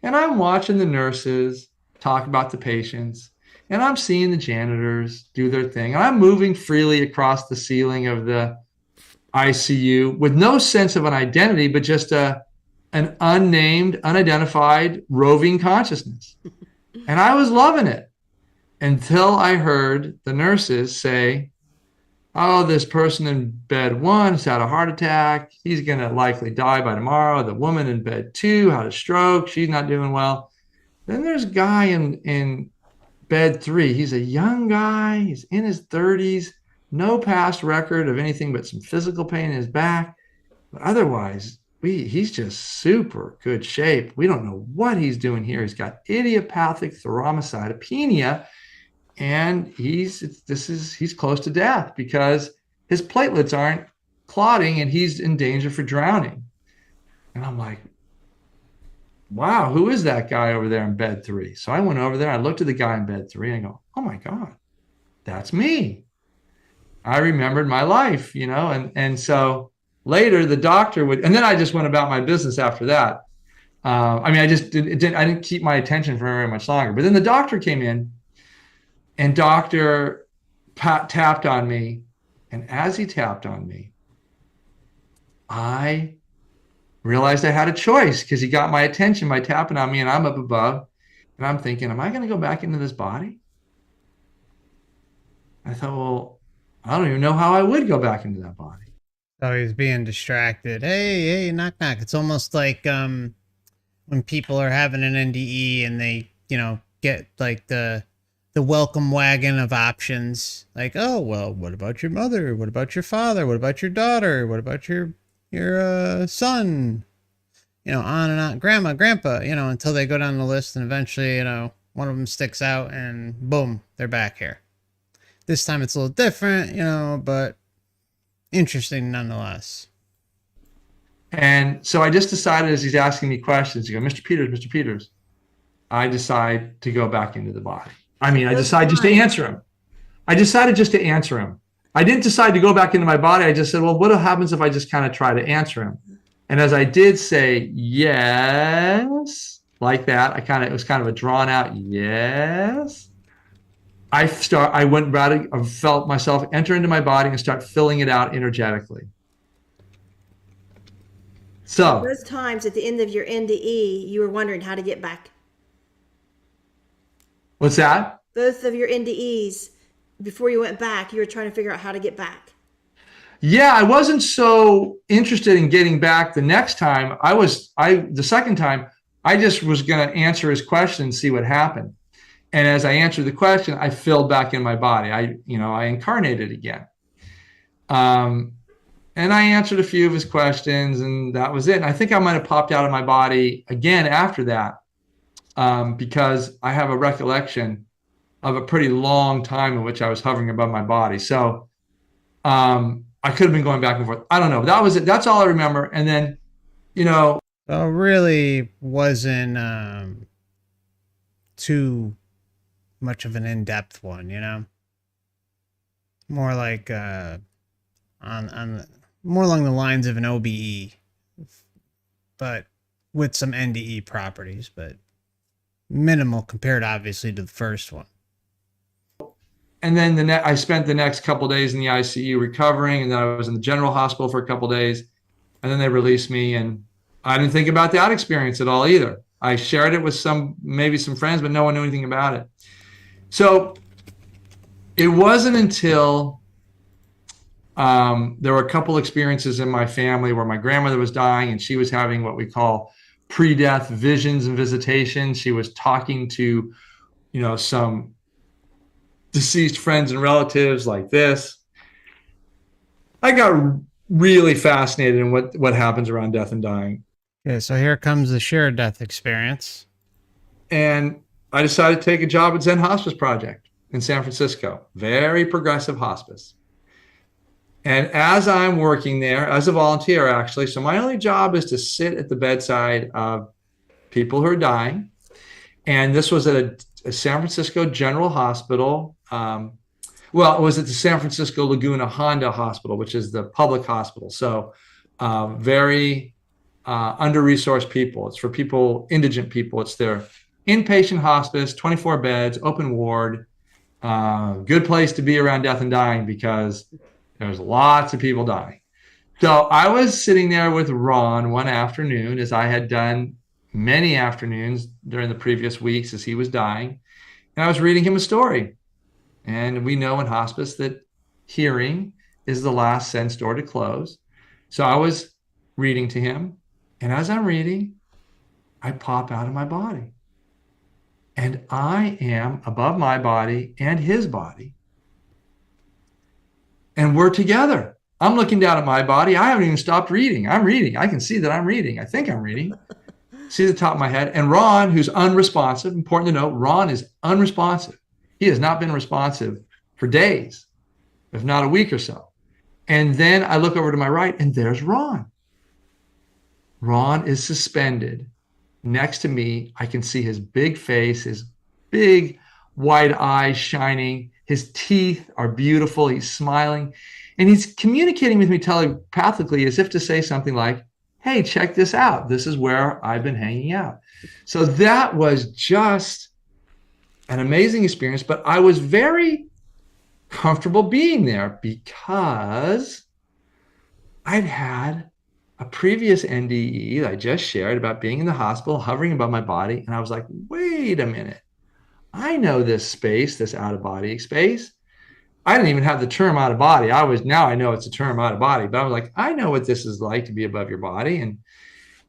And I'm watching the nurses talk about the patients, and I'm seeing the janitors do their thing. And I'm moving freely across the ceiling of the ICU with no sense of an identity, but just an unnamed, unidentified, roving consciousness. And I was loving it until I heard the nurses say, oh, this person in bed 1 has had a heart attack. He's going to likely die by tomorrow. The woman in bed 2 had a stroke. She's not doing well. Then there's a guy in bed 3. He's a young guy. He's in his 30s. No past record of anything but some physical pain in his back. But otherwise, he's just super good shape. We don't know what he's doing here. He's got idiopathic thrombocytopenia, and he's close to death because his platelets aren't clotting and he's in danger for drowning. And I'm like, wow, who is that guy over there in bed 3? So I went over there, I looked at the guy in bed 3 and I go, oh my God, that's me. I remembered my life, you know, and so later the doctor would, and then I just went about my business after that. I mean, I didn't keep my attention for very much longer. But then the doctor came in, and doctor tapped on me, and as he tapped on me, I realized I had a choice because he got my attention by tapping on me, and I'm up above, and I'm thinking, am I going to go back into this body? I thought, well, I don't even know how I would go back into that body. So he's being distracted. Hey, knock, knock. It's almost like when people are having an NDE and they, you know, get like the welcome wagon of options. Like, oh, well, what about your mother? What about your father? What about your daughter? What about your son? You know, on and on. Grandma, grandpa, you know, until they go down the list and eventually, you know, one of them sticks out and boom, they're back here. This time it's a little different, you know, but interesting nonetheless. And so I just decided, as he's asking me questions, to go, Mr. Peters, I decide to go back into the body. I mean, I decided just to answer him. I decided just to answer him. I didn't decide to go back into my body. I just said, well, what happens if I just kind of try to answer him? And as I did say, yes, like that, it was kind of a drawn out yes. I felt myself enter into my body and start filling it out energetically. So Those times at the end of your NDE, you were wondering how to get back. what's that? Both of your NDEs, before you went back, you were trying to figure out how to get back. Yeah, I wasn't so interested in getting back the next time. The second time, I just was going to answer his question and see what happened. And as I answered the question, I filled back in my body. I incarnated again. And I answered a few of his questions, and that was it. And I think I might have popped out of my body again after that, because I have a recollection of a pretty long time in which I was hovering above my body. So I could have been going back and forth. I don't know. That was it. That's all I remember. And then, So it really wasn't too much of an in-depth one, you know? More like more along the lines of an OBE, but with some NDE properties, but minimal compared obviously to the first one. and then I spent the next couple of days in the ICU recovering, and then I was in the general hospital for a couple of days, and then they released me. And I didn't think about that experience at all either. I shared it with maybe some friends, but no one knew anything about it. So it wasn't until there were a couple experiences in my family where my grandmother was dying, and she was having what we call pre-death visions and visitations. She was talking to, some deceased friends and relatives like this. I got really fascinated in what happens around death and dying. Okay, so here comes the shared death experience. And I decided to take a job at Zen Hospice Project in San Francisco, very progressive hospice. And as I'm working there, as a volunteer, actually, so my only job is to sit at the bedside of people who are dying. And this was at a San Francisco General Hospital. Well, it was at the San Francisco Laguna Honda Hospital, which is the public hospital. So very under-resourced people. It's for people, indigent people. It's their inpatient hospice, 24 beds, open ward. Good place to be around death and dying because there's lots of people dying. So I was sitting there with Ron one afternoon, as I had done many afternoons during the previous weeks as he was dying. And I was reading him a story. And we know in hospice that hearing is the last sense door to close. So I was reading to him. And as I'm reading, I pop out of my body. And I am above my body and his body. And we're together. I'm looking down at my body. I haven't even stopped reading. I'm reading. I can see that I'm reading. I think I'm reading. See the top of my head. And Ron, who's unresponsive, important to note, Ron is unresponsive. He has not been responsive for days, if not a week or so. And then I look over to my right, and there's Ron. Ron is suspended next to me. I can see his big face, his big wide eyes shining. His teeth are beautiful. He's smiling. And he's communicating with me telepathically as if to say something like, hey, check this out. This is where I've been hanging out. So that was just an amazing experience. But I was very comfortable being there because I'd had a previous NDE that I just shared about being in the hospital, hovering above my body. And I was like, wait a minute. I know this space, this out-of-body space. I didn't even have the term out of body. Now I know it's a term out of body, but I was like, I know what this is like to be above your body.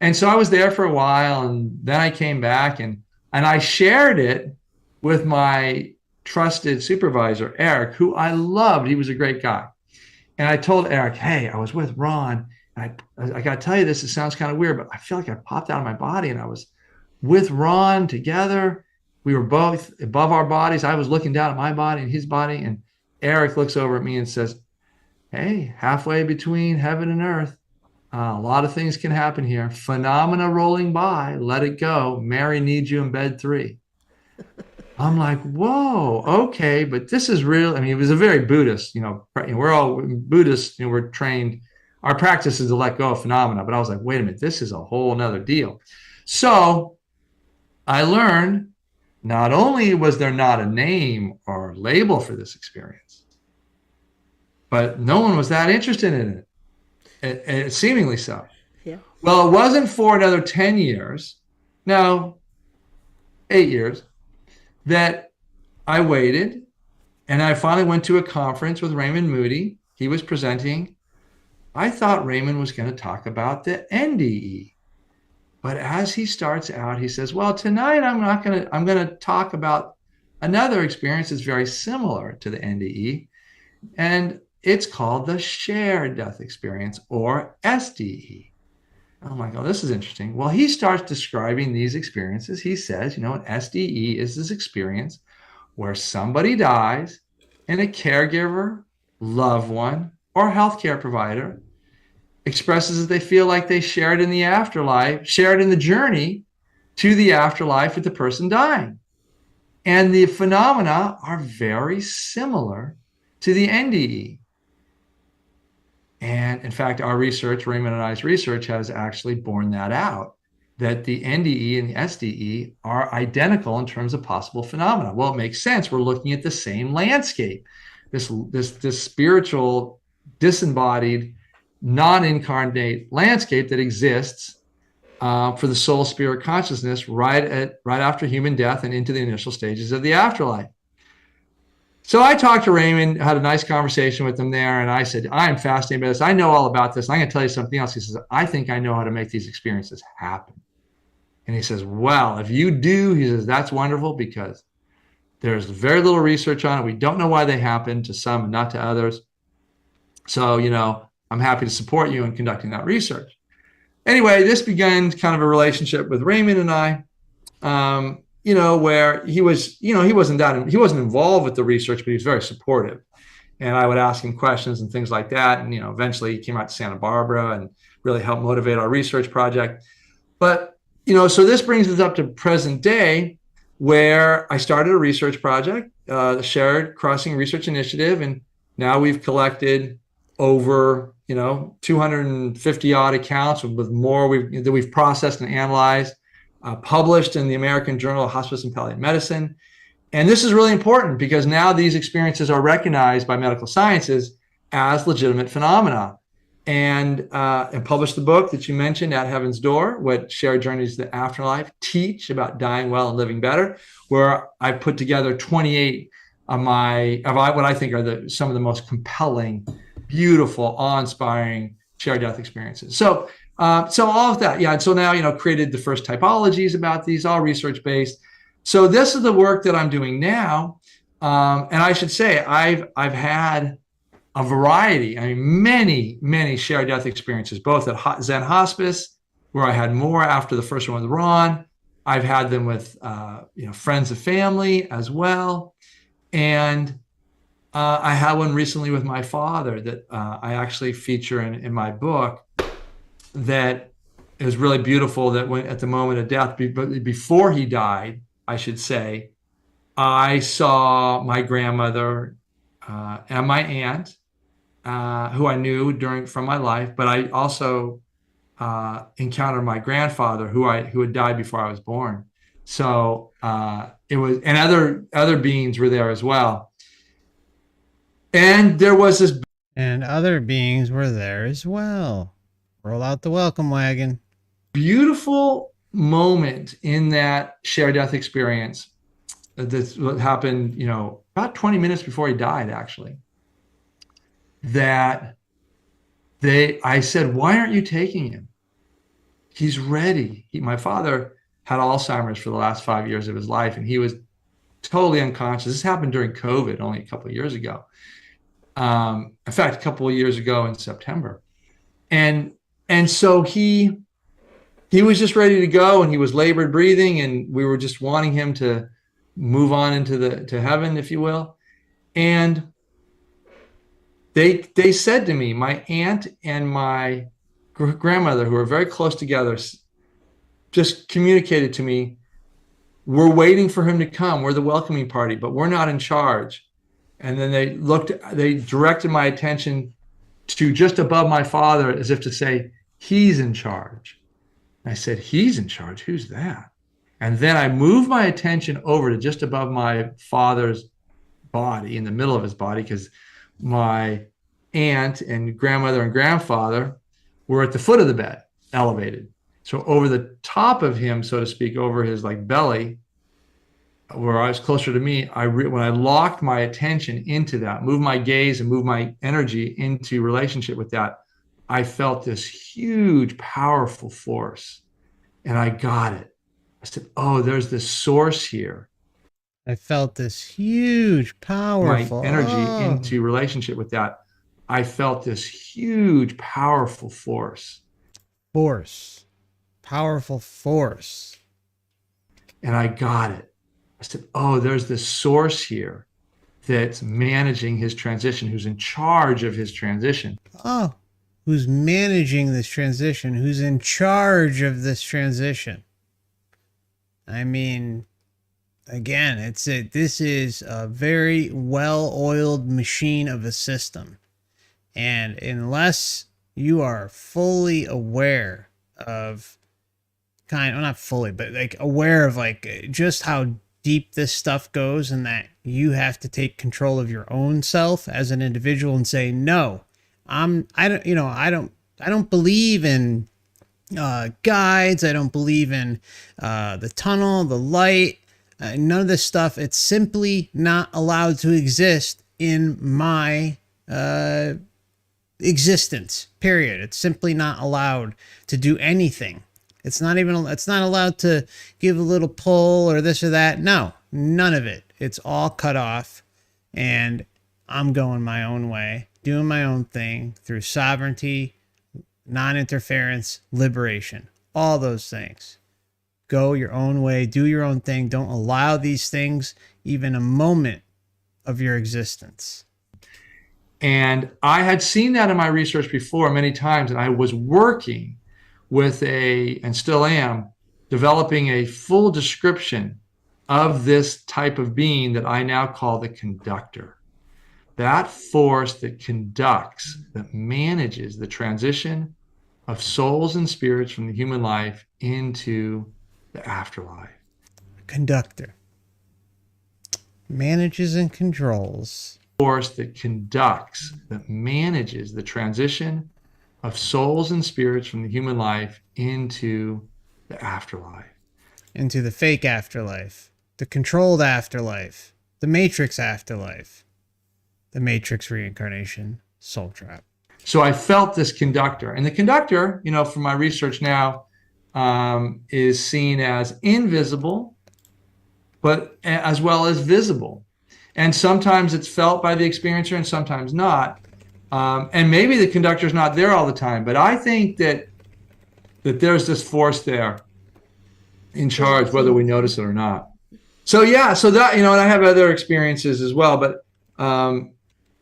And so I was there for a while, and then I came back and I shared it with my trusted supervisor, Eric, who I loved. He was a great guy. And I told Eric, hey, I was with Ron. And I got to tell you this, it sounds kind of weird, but I feel like I popped out of my body and I was with Ron together. We were both above our bodies. I was looking down at my body and his body. And Eric looks over at me and says, hey, halfway between heaven and earth, a lot of things can happen here. Phenomena rolling by, let it go. Mary needs you in bed 3. I'm like, whoa, okay, but this is real. I mean, it was a very Buddhist, we're all Buddhists, we're trained. Our practice is to let go of phenomena. But I was like, wait a minute, this is a whole nother deal. So I learned not only was there not a name or label for this experience, but no one was that interested in it, seemingly so. Yeah. Well, it wasn't for another 10 years, no, 8 years, that I waited, and I finally went to a conference with Raymond Moody. He was presenting. I thought Raymond was going to talk about the NDE. But as he starts out, he says, well, tonight I'm going to talk about another experience that's very similar to the NDE. And it's called the shared death experience, or SDE. Oh my God, this is interesting. Well, he starts describing these experiences. He says, an SDE is this experience where somebody dies and a caregiver, loved one, or healthcare provider expresses that they feel like they shared in the afterlife, shared in the journey to the afterlife with the person dying. And the phenomena are very similar to the NDE. And in fact, our research, Raymond and I's research, has actually borne that out, that the NDE and the SDE are identical in terms of possible phenomena. Well, it makes sense. We're looking at the same landscape, this spiritual, disembodied, non-incarnate landscape that exists for the soul spirit consciousness right after human death and into the initial stages of the afterlife. So I talked to Raymond, had a nice conversation with him there, and I said, I am fascinated by this. I know all about this. I'm going to tell you something else. He says, I think I know how to make these experiences happen. And he says, well, if you do, he says, that's wonderful, because there's very little research on it. We don't know why they happen to some and not to others. So, I'm happy to support you in conducting that research. Anyway, this began kind of a relationship with Raymond and I, where he wasn't involved with the research, but he was very supportive. And I would ask him questions and things like that. And, eventually he came out to Santa Barbara and really helped motivate our research project. But, so this brings us up to present day, where I started a research project, the Shared Crossing Research Initiative. And now we've collected over 250 odd accounts, with more that we've processed and analyzed, published in the American Journal of Hospice and Palliative Medicine. And this is really important, because now these experiences are recognized by medical sciences as legitimate phenomena. And published the book that you mentioned, At Heaven's Door, What Shared Journeys to the Afterlife Teach About Dying Well and Living Better, where I put together 28 of what I think are some of the most compelling, beautiful, awe-inspiring shared death experiences. So all of that, yeah. And so now, created the first typologies about these, all research-based. So this is the work that I'm doing now. And I should say, I've had a variety, many shared death experiences, both at Zen Hospice, where I had more after the first one with Ron. I've had them with, friends of family as well. And I had one recently with my father that I actually feature in my book, that is really beautiful, that when at the moment of death, before he died, I should say, I saw my grandmother and my aunt, who I knew from my life, but I also encountered my grandfather, who had died before I was born. So it was, and other beings were there as well. And there was this, and other beings were there as well. Roll out the welcome wagon. Beautiful moment in that shared death experience. This happened, about 20 minutes before he died, actually. That I said, why aren't you taking him? He's ready. My father had Alzheimer's for the last 5 years of his life, and he was totally unconscious. This happened during COVID, only a couple of years ago. In fact, a couple of years ago in September. And so he was just ready to go, and he was labored breathing, and we were just wanting him to move on to heaven, if you will. And they said to me, my aunt and my grandmother, who are very close together, just communicated to me, we're waiting for him to come. We're the welcoming party, but we're not in charge. And then they directed my attention to just above my father, as if to say, he's in charge. And I said, he's in charge? Who's that? And then I moved my attention over to just above my father's body, in the middle of his body, because my aunt and grandmother and grandfather were at the foot of the bed. elevated. So over the top of him, so to speak, over his like belly, where I was closer to me, when I locked my attention into that, moved my gaze and moved my energy into relationship with that, I felt this huge, powerful force. And I got it. I said, oh, there's this source here. I felt this huge, powerful My energy into relationship with that. I felt this huge, powerful force. Force. Powerful force. And I got it. I said, oh, there's this source here that's managing his transition, who's in charge of his transition. Oh, who's managing this transition? Who's in charge of this transition? I mean, again, this is a very well-oiled machine of a system. And unless you are fully aware of not fully, but like aware of like just how deep this stuff goes, and that you have to take control of your own self as an individual and say, no, I don't believe in guides. I don't believe in the tunnel, the light, none of this stuff. It's simply not allowed to exist in my existence, period. It's simply not allowed to do anything. It's not allowed to give a little pull or this or that. No, none of it. It's all cut off, and I'm going my own way, doing my own thing through sovereignty, non-interference, liberation, all those things. Go your own way, do your own thing. Don't allow these things even a moment of your existence. And I had seen that in my research before many times, and I was working with and still am, developing a full description of this type of being that I now call the conductor. That force that conducts, that manages the transition of souls and spirits from the human life into the afterlife. Conductor. Manages and controls. Force that conducts, that manages the transition of souls and spirits from the human life into the afterlife. Into the fake afterlife. The controlled afterlife. The matrix afterlife. The matrix reincarnation. Soul trap. So I felt this conductor. And the conductor, from my research now, is seen as invisible, but as well as visible. And sometimes it's felt by the experiencer and sometimes not. And maybe the conductor's not there all the time, but I think that there's this force there in charge, whether we notice it or not. So yeah, so that, and I have other experiences as well, but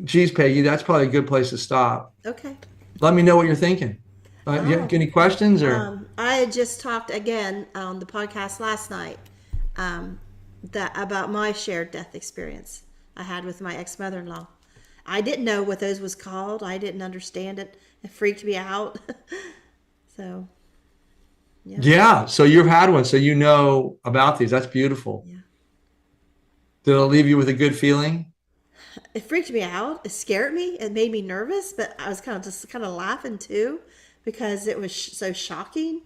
geez, Peggy, that's probably a good place to stop. Okay. Let me know what you're thinking. You have any questions or? I had just talked again on the podcast last night about my shared death experience I had with my ex-mother-in-law. I didn't know what those was called. I didn't understand it. It freaked me out. So, yeah. Yeah. So you've had one, so you know about these. That's beautiful. Yeah. Did it leave you with a good feeling? It freaked me out. It scared me. It made me nervous, but I was kind of laughing too, because it was so shocking.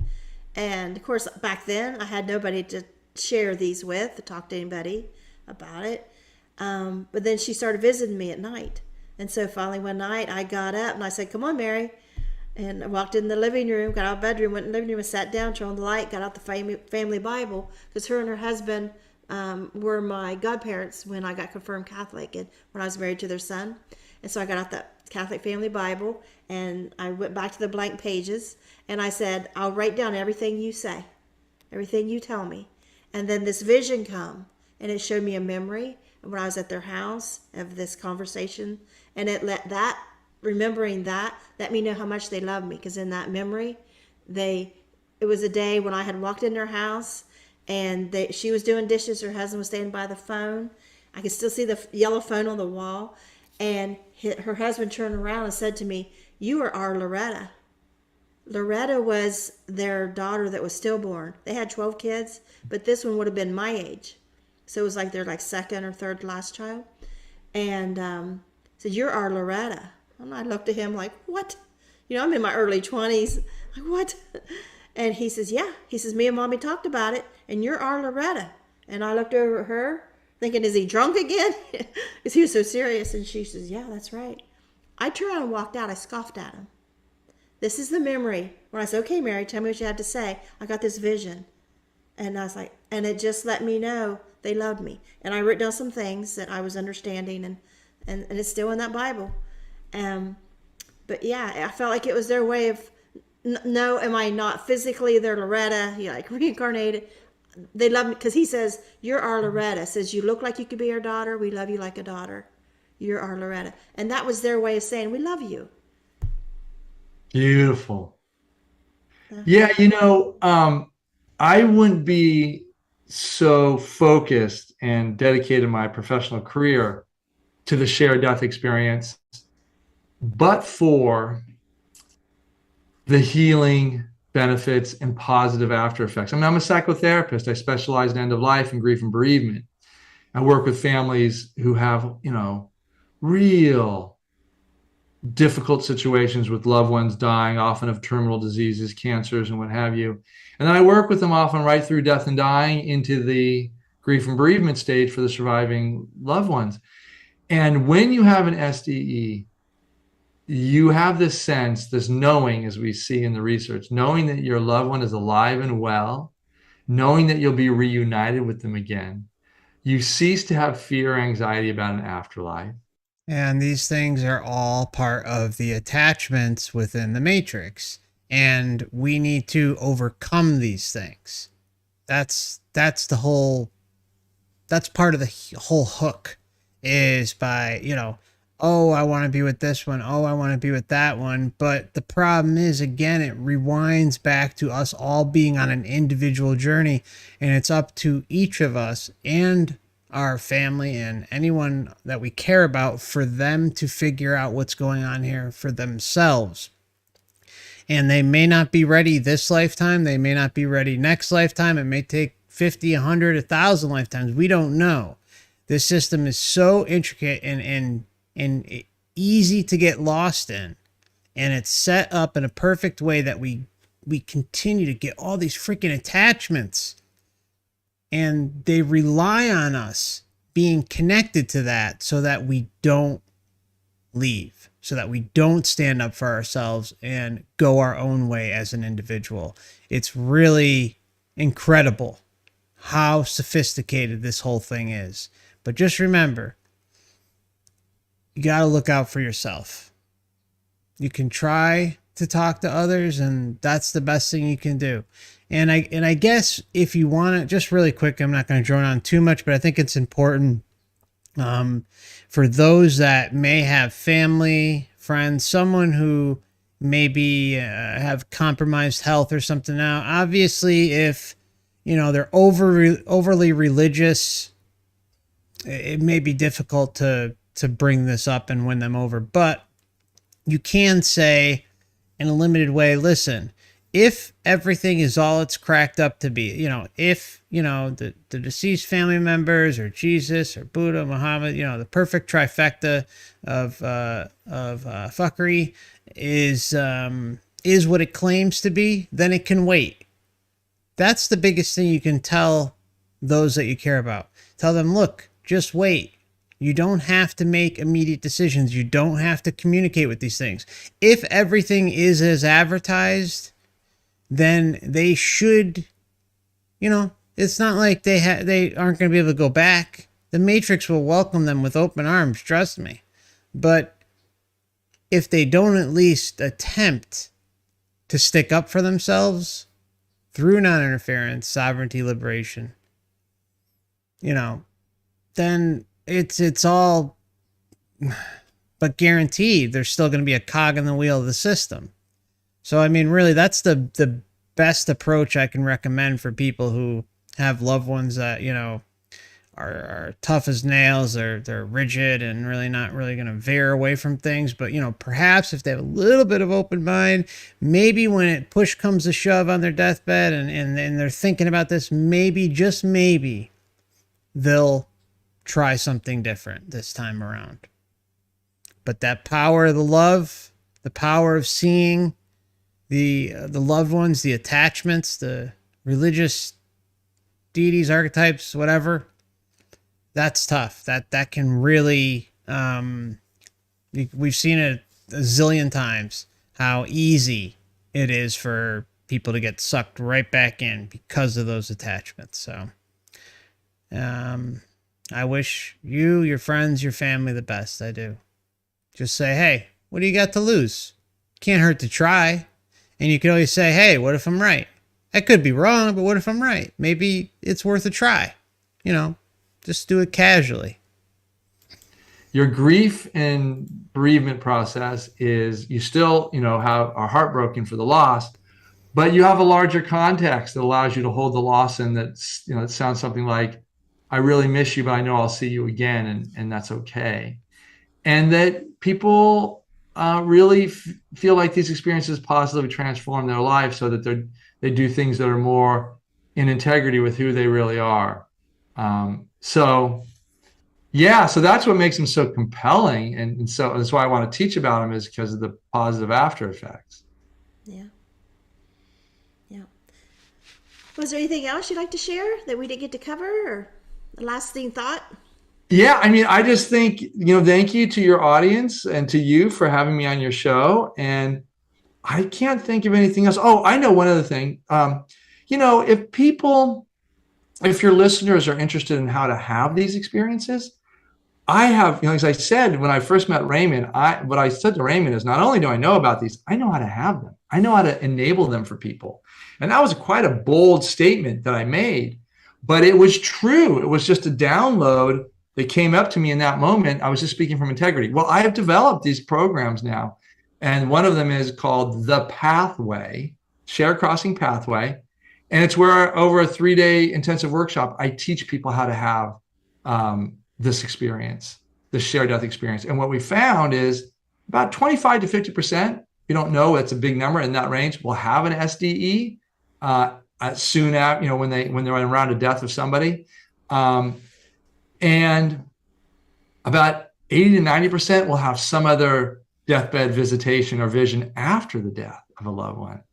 And of course, back then I had nobody to share these with, to talk to anybody about it. But then she started visiting me at night. And so finally one night I got up and I said, "Come on, Mary." And I walked in the living room, got out of the bedroom, went in the living room and sat down, turned on the light, got out the family Bible, because her and her husband were my godparents when I got confirmed Catholic and when I was married to their son. And so I got out that Catholic family Bible and I went back to the blank pages and I said, "I'll write down everything you say, everything you tell me." And then this vision come and it showed me a memory when I was at their house of this conversation, and remembering that let me know how much they love me, because in that memory it was a day when I had walked in their house and she was doing dishes, her husband was standing by the phone. I could still see the yellow phone on the wall, and her husband turned around and said to me, "You are our Loretta." Loretta was their daughter that was stillborn. They had 12 kids, but this one would have been my age. So it was like their second or third last child. And said, "You're our Loretta." And I looked at him like, "What?" I'm in my early 20s. Like, what? And he says, yeah. He says, me and Mommy talked about it, and you're our Loretta. And I looked over at her, thinking, is he drunk again? Because he was so serious. And she says, yeah, that's right. I turned around and walked out. I scoffed at him. This is the memory. When I said, okay, Mary, tell me what you had to say. I got this vision. And I was like, and it just let me know they loved me. And I wrote down some things that I was understanding, and it's still in that Bible. But yeah, I felt like it was their way of, no, am I not physically their Loretta? Like reincarnated. They love me because he says, you're our Loretta. Says, you look like you could be our daughter. We love you like a daughter. You're our Loretta. And that was their way of saying, we love you. Beautiful. Yeah, I wouldn't be so focused and dedicated my professional career to the shared death experience, but for the healing benefits and positive after effects. I mean, I'm a psychotherapist. I specialize in end of life and grief and bereavement. I work with families who have, real difficult situations with loved ones dying, often of terminal diseases, cancers, and what have you. And then I work with them often right through death and dying into the grief and bereavement stage for the surviving loved ones. And when you have an SDE, you have this sense, this knowing, as we see in the research, knowing that your loved one is alive and well, knowing that you'll be reunited with them again. You cease to have fear or anxiety about an afterlife. And these things are all part of the attachments within the matrix. And we need to overcome these things. That's part of the whole hook, is by, oh, I want to be with this one. Oh, I want to be with that one. But the problem is, again, it rewinds back to us all being on an individual journey. And it's up to each of us and our family and anyone that we care about for them to figure out what's going on here for themselves. And they may not be ready this lifetime. They may not be ready next lifetime. It may take 50, 100, 1,000 lifetimes. We don't know. This system is so intricate and easy to get lost in. And it's set up in a perfect way that we continue to get all these freaking attachments. And they rely on us being connected to that so that we don't leave, so that we don't stand up for ourselves and go our own way as an individual. It's really incredible how sophisticated this whole thing is. But just remember, you got to look out for yourself. You can try to talk to others, and that's the best thing you can do. And I guess if you want to, just really quick, I'm not going to drone on too much, but I think it's important for those that may have family, friends, someone who maybe have compromised health or something. Now, obviously, if they're overly religious, it may be difficult to bring this up and win them over. But you can say in a limited way, listen, if everything is all it's cracked up to be, if, the deceased family members or Jesus or Buddha, Muhammad, the perfect trifecta of fuckery is what it claims to be, then it can wait. That's the biggest thing you can tell those that you care about. Tell them, look, just wait. You don't have to make immediate decisions. You don't have to communicate with these things. If everything is as advertised, then they should, it's not like they aren't going to be able to go back. The Matrix will welcome them with open arms, trust me. But if they don't at least attempt to stick up for themselves through non-interference, sovereignty, liberation, then it's all but guaranteed there's still going to be a cog in the wheel of the system. So, I mean, really, that's the best approach I can recommend for people who have loved ones that, are tough as nails. They're rigid and really not really going to veer away from things. But, perhaps if they have a little bit of open mind, maybe when push comes to shove on their deathbed and they're thinking about this, maybe, just maybe, they'll try something different this time around. But that power of the love, the power of seeing the loved ones, the attachments, the religious deities, archetypes, whatever. That's tough. That can really, we've seen it a zillion times how easy it is for people to get sucked right back in because of those attachments. So I wish you, your friends, your family the best. I do. Just say, hey, what do you got to lose? Can't hurt to try. And you can always say, hey, what if I'm right? I could be wrong, but what if I'm right? Maybe it's worth a try. You know, just do it casually. Your grief and bereavement process is you still, are heartbroken for the loss, but you have a larger context that allows you to hold the loss in that's, it sounds something like, I really miss you, but I know I'll see you again, and that's okay. And that people really feel like these experiences positively transform their life so that they do things that are more in integrity with who they really are. So that's what makes them so compelling. And so that's why I want to teach about them, is because of the positive after effects. Yeah. Was there anything else you'd like to share that we didn't get to cover, or a lasting thought? Yeah, I mean, I just think, thank you to your audience and to you for having me on your show. And I can't think of anything else. Oh, I know one other thing. If your listeners are interested in how to have these experiences, I have, as I said, when I first met Raymond, what I said to Raymond is, not only do I know about these, I know how to have them. I know how to enable them for people. And that was quite a bold statement that I made, but it was true. It was just a download that came up to me in that moment. I was just speaking from integrity. Well, I have developed these programs now, and one of them is called The Pathway, Shared Crossing Pathway. And it's where, over a 3-day intensive workshop, I teach people how to have this experience, the shared death experience. And what we found is about 25 to 50%, we don't know, it's a big number in that range, will have an SDE soon after, when they're around a death of somebody. And about 80 to 90% will have some other deathbed visitation or vision after the death of a loved one.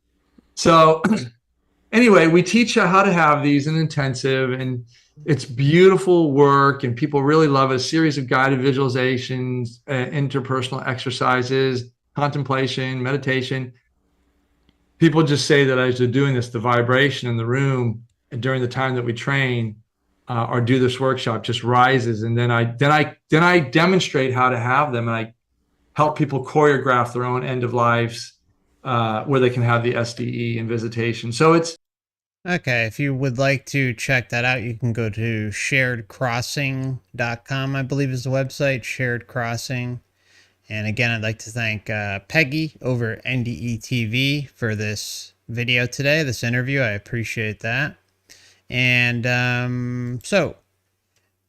So anyway, we teach you how to have these in intensive, and it's beautiful work, and people really love it. A series of guided visualizations, interpersonal exercises, contemplation, meditation. People just say that as you're doing this, the vibration in the room during the time that we train or do this workshop just rises. And then I demonstrate how to have them, and I help people choreograph their own end of lives where they can have the SDE and visitation. So it's okay. If you would like to check that out, you can go to sharedcrossing.com, I believe is the website, Shared Crossing. And again, I'd like to thank Peggy over NDE TV for this video today, this interview. I appreciate that. And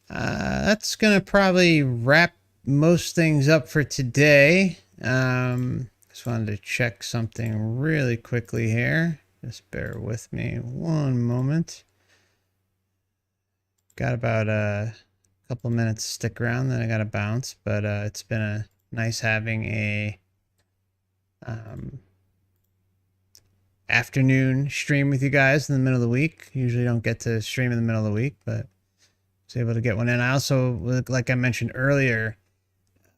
that's going to probably wrap most things up for today. Just wanted to check something really quickly here. Just bear with me one moment. Got about a couple minutes to stick around, then I got to bounce. But it's been nice having a afternoon stream with you guys in the middle of the week. Usually don't get to stream in the middle of the week, but I was able to get one in. I also, like I mentioned earlier,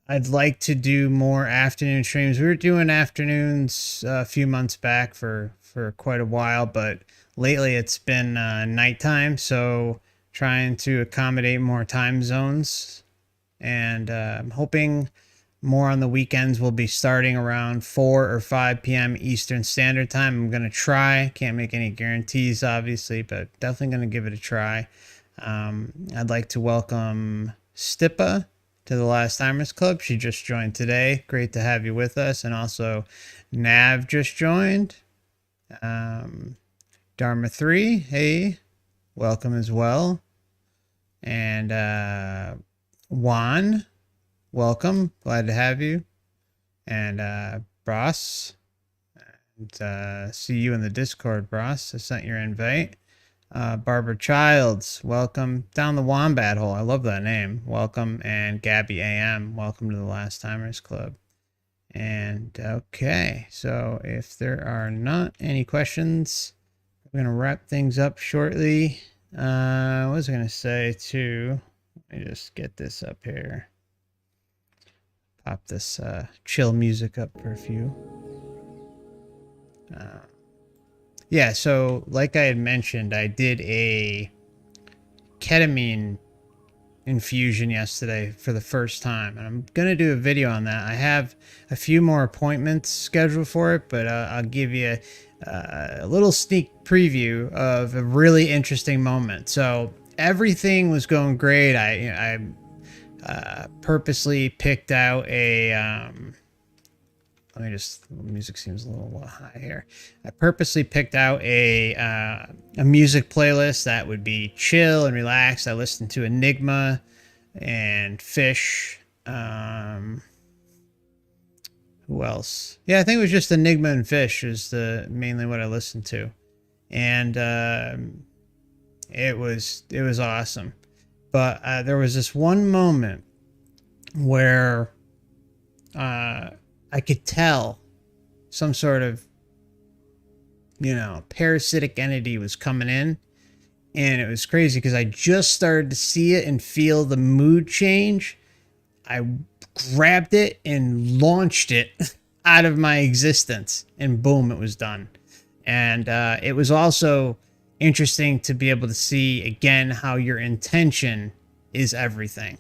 I'd like to do more afternoon streams. We were doing afternoons a few months back for quite a while, but lately it's been nighttime, so trying to accommodate more time zones, and I'm hoping more on the weekends. We'll be starting around 4 or 5 p.m. Eastern Standard Time. I'm going to try. Can't make any guarantees, obviously, but definitely going to give it a try. I'd like to welcome Stipa to the Last Timers Club. She just joined today. Great to have you with us. And also Nav just joined. Dharma 3, hey, welcome as well. And Juan, welcome. Glad to have you. And Bros, and see you in the Discord, Bros. I sent your invite. Barbara Childs, welcome. Down the Wombat Hole, I love that name. Welcome. And Gabby AM, welcome to the Last Timers Club. And okay, so if there are not any questions, I'm gonna wrap things up shortly. What was I gonna say too? Let me just get this up here. Pop this chill music up for a few. Yeah, so like I had mentioned, I did a ketamine infusion yesterday for the first time, and I'm gonna do a video on that. I have a few more appointments scheduled for it, but I'll give you a little sneak preview of a really interesting moment. So everything was going great. I purposely picked out a let me just, the music seems a little high here. I purposely picked out a music playlist that would be chill and relaxed. I listened to Enigma and Fish. Who else? Yeah, I think it was just Enigma and Fish is mainly what I listened to. And it was awesome. But there was this one moment where I could tell some sort of, parasitic entity was coming in. And it was crazy because I just started to see it and feel the mood change. I grabbed it and launched it out of my existence. And boom, it was done. And it was also interesting to be able to see, again, how your intention is everything.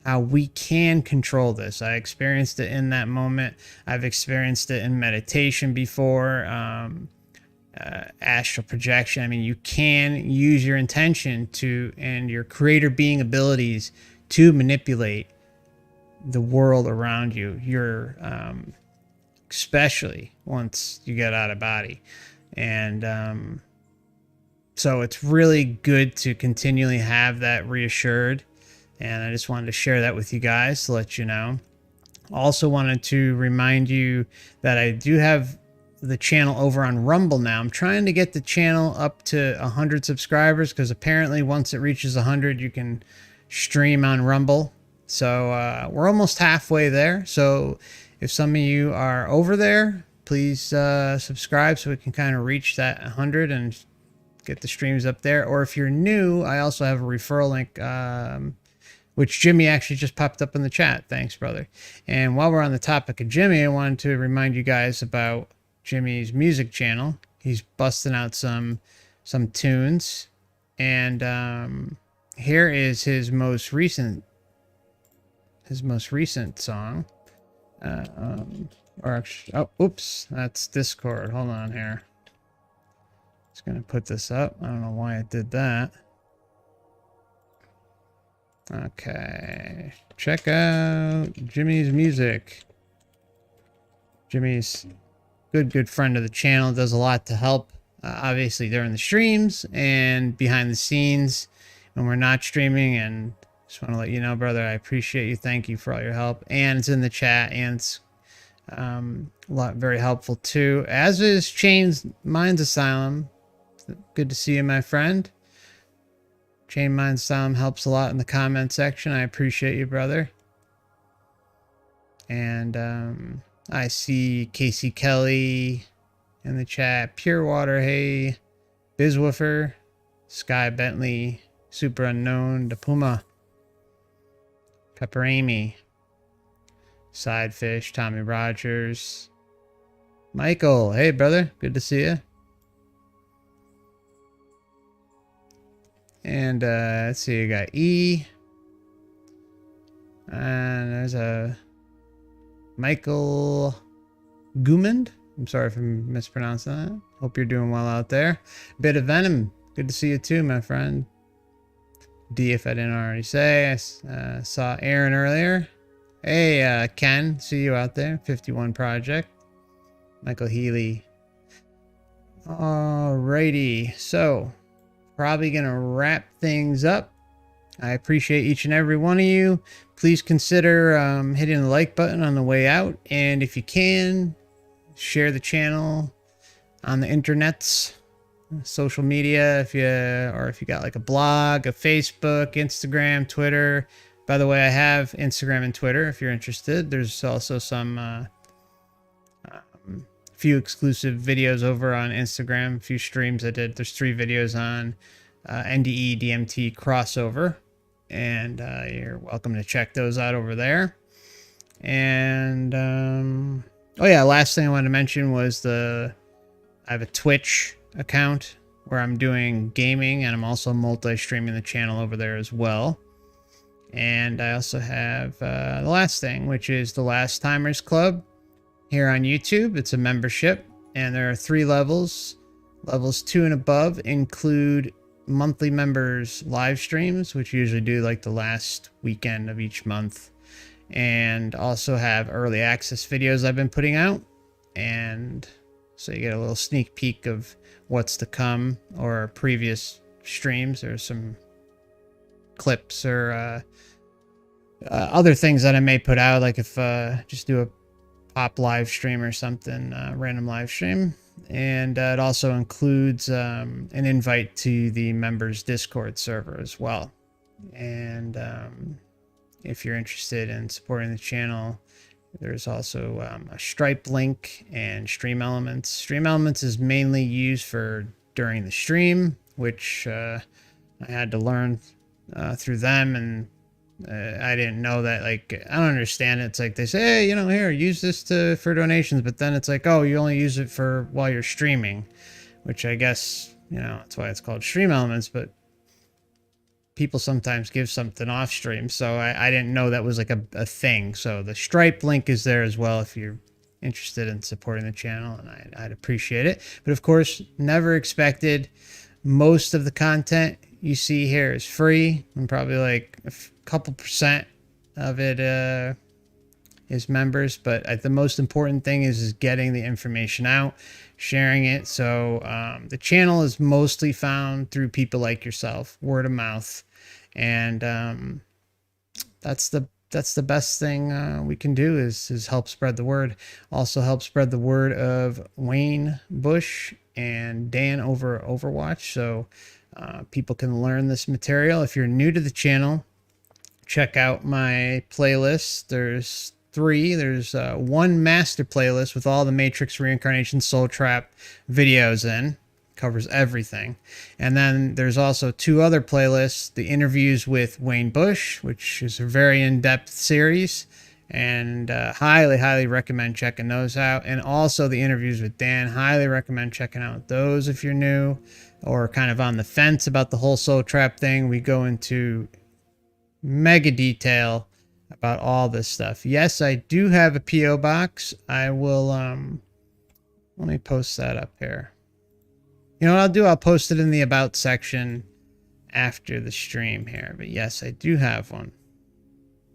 How we can control this. I experienced it in that moment. I've experienced it in meditation before, astral projection. I mean, you can use your intention and your creator being abilities to manipulate the world around you. Especially once you get out of body. And so it's really good to continually have that reassured. And I just wanted to share that with you guys to let you know. Also wanted to remind you that I do have the channel over on Rumble now. I'm trying to get the channel up to 100 subscribers because apparently once it reaches 100, you can stream on Rumble. So we're almost halfway there. So if some of you are over there, please subscribe so we can kind of reach that 100 and get the streams up there. Or if you're new, I also have a referral link, which Jimmy actually just popped up in the chat. Thanks, brother. And while we're on the topic of Jimmy, I wanted to remind you guys about Jimmy's music channel. He's busting out some tunes. And here is his most recent song. Oops, that's Discord. Hold on here. Just gonna put this up. I don't know why it did that. Okay, check out Jimmy's music. Jimmy's good friend of the channel, does a lot to help, obviously during the streams and behind the scenes when we're not streaming. And just want to let you know, brother, I appreciate you. Thank you for all your help. And it's in the chat, and it's very helpful too. As is Chain's Minds Asylum. Good to see you, my friend. Chain Mind Asylum helps a lot in the comment section. I appreciate you, brother. And I see Casey Kelly in the chat. Pure Water, hey. Bizwoofer, Sky Bentley, Super Unknown, Da Puma, Pepper Amy, Sidefish, Tommy Rogers, Michael, hey, brother. Good to see you. And let's see, you got E. And there's a Michael Gumand. I'm sorry if I'm mispronouncing that. Hope you're doing well out there. Bit of Venom. Good to see you too, my friend. D, if I didn't already say. I saw Aaron earlier. Hey, Ken. See you out there. 51 Project. Michael Healy. Alrighty. So, probably going to wrap things up. I appreciate each and every one of you. Please consider hitting the like button on the way out. And if you can, share the channel on the internets, social media, if you got like a blog, a Facebook, Instagram, Twitter. By the way, I have Instagram and Twitter if you're interested. There's also some few exclusive videos over on Instagram, a few streams I did. There's 3 videos on NDE DMT crossover, and you're welcome to check those out over there. And oh yeah, last thing I wanted to mention was I have a Twitch account where I'm doing gaming, and I'm also multi-streaming the channel over there as well. And I also have the last thing, which is the Last Timers Club here on YouTube. It's a membership, and there are 3 levels. Levels 2 and above include monthly members live streams, which usually do like the last weekend of each month, and also have early access videos I've been putting out. And so you get a little sneak peek of what's to come, or previous streams, or some clips, or other things that I may put out, like if just do a pop live stream or something, random live stream. And it also includes an invite to the members Discord server as well. And if you're interested in supporting the channel, there's also a Stripe link and Stream Elements. Stream Elements is mainly used for during the stream, which I had to learn through them. And I didn't know that, like, I don't understand it. It's like they say, hey, you know, here, use this for donations, but then it's like, oh, you only use it for while you're streaming, which I guess, you know, that's why it's called Stream Elements. But people sometimes give something off stream, so I didn't know that was like a thing. So the Stripe link is there as well if you're interested in supporting the channel, and I'd appreciate it. But of course, never expected. Most of the content you see here is free, and probably like a couple % of it is members. But the most important thing is getting the information out, sharing it. So the channel is mostly found through people like yourself, word of mouth, and that's the best thing we can do is help spread the word. Also help spread the word of Wayne Bush and Dan over Overwatch, so people can learn this material. If you're new to the channel, check out my playlist. There's 3. There's one master playlist with all the Matrix, Reincarnation, Soul Trap videos in. Covers everything. And then there's also 2 other playlists. The interviews with Wayne Bush, which is a very in-depth series, and highly recommend checking those out. And also the interviews with Dan, highly recommend checking out those if you're new or kind of on the fence about the whole Soul Trap thing. We go into mega detail about all this stuff. Yes, I do have a PO box. I will let me post that up here. You know what I'll do? I'll post it in the about section after the stream here. But yes, I do have one.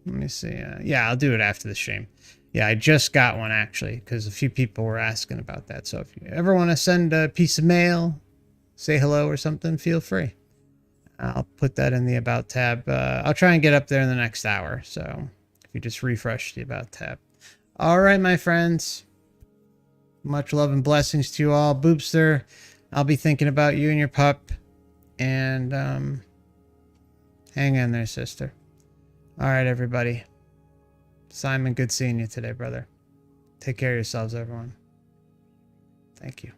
Let me see. Yeah, I'll do it after the stream. Yeah, I just got one actually, because a few people were asking about that. So if you ever want to send a piece of mail, say hello or something, feel free. I'll put that in the about tab. I'll try and get up there in the next hour. So if you just refresh the about tab. All right, my friends. Much love and blessings to you all. Boopster, I'll be thinking about you and your pup. And hang in there, sister. All right, everybody. Simon, good seeing you today, brother. Take care of yourselves, everyone. Thank you.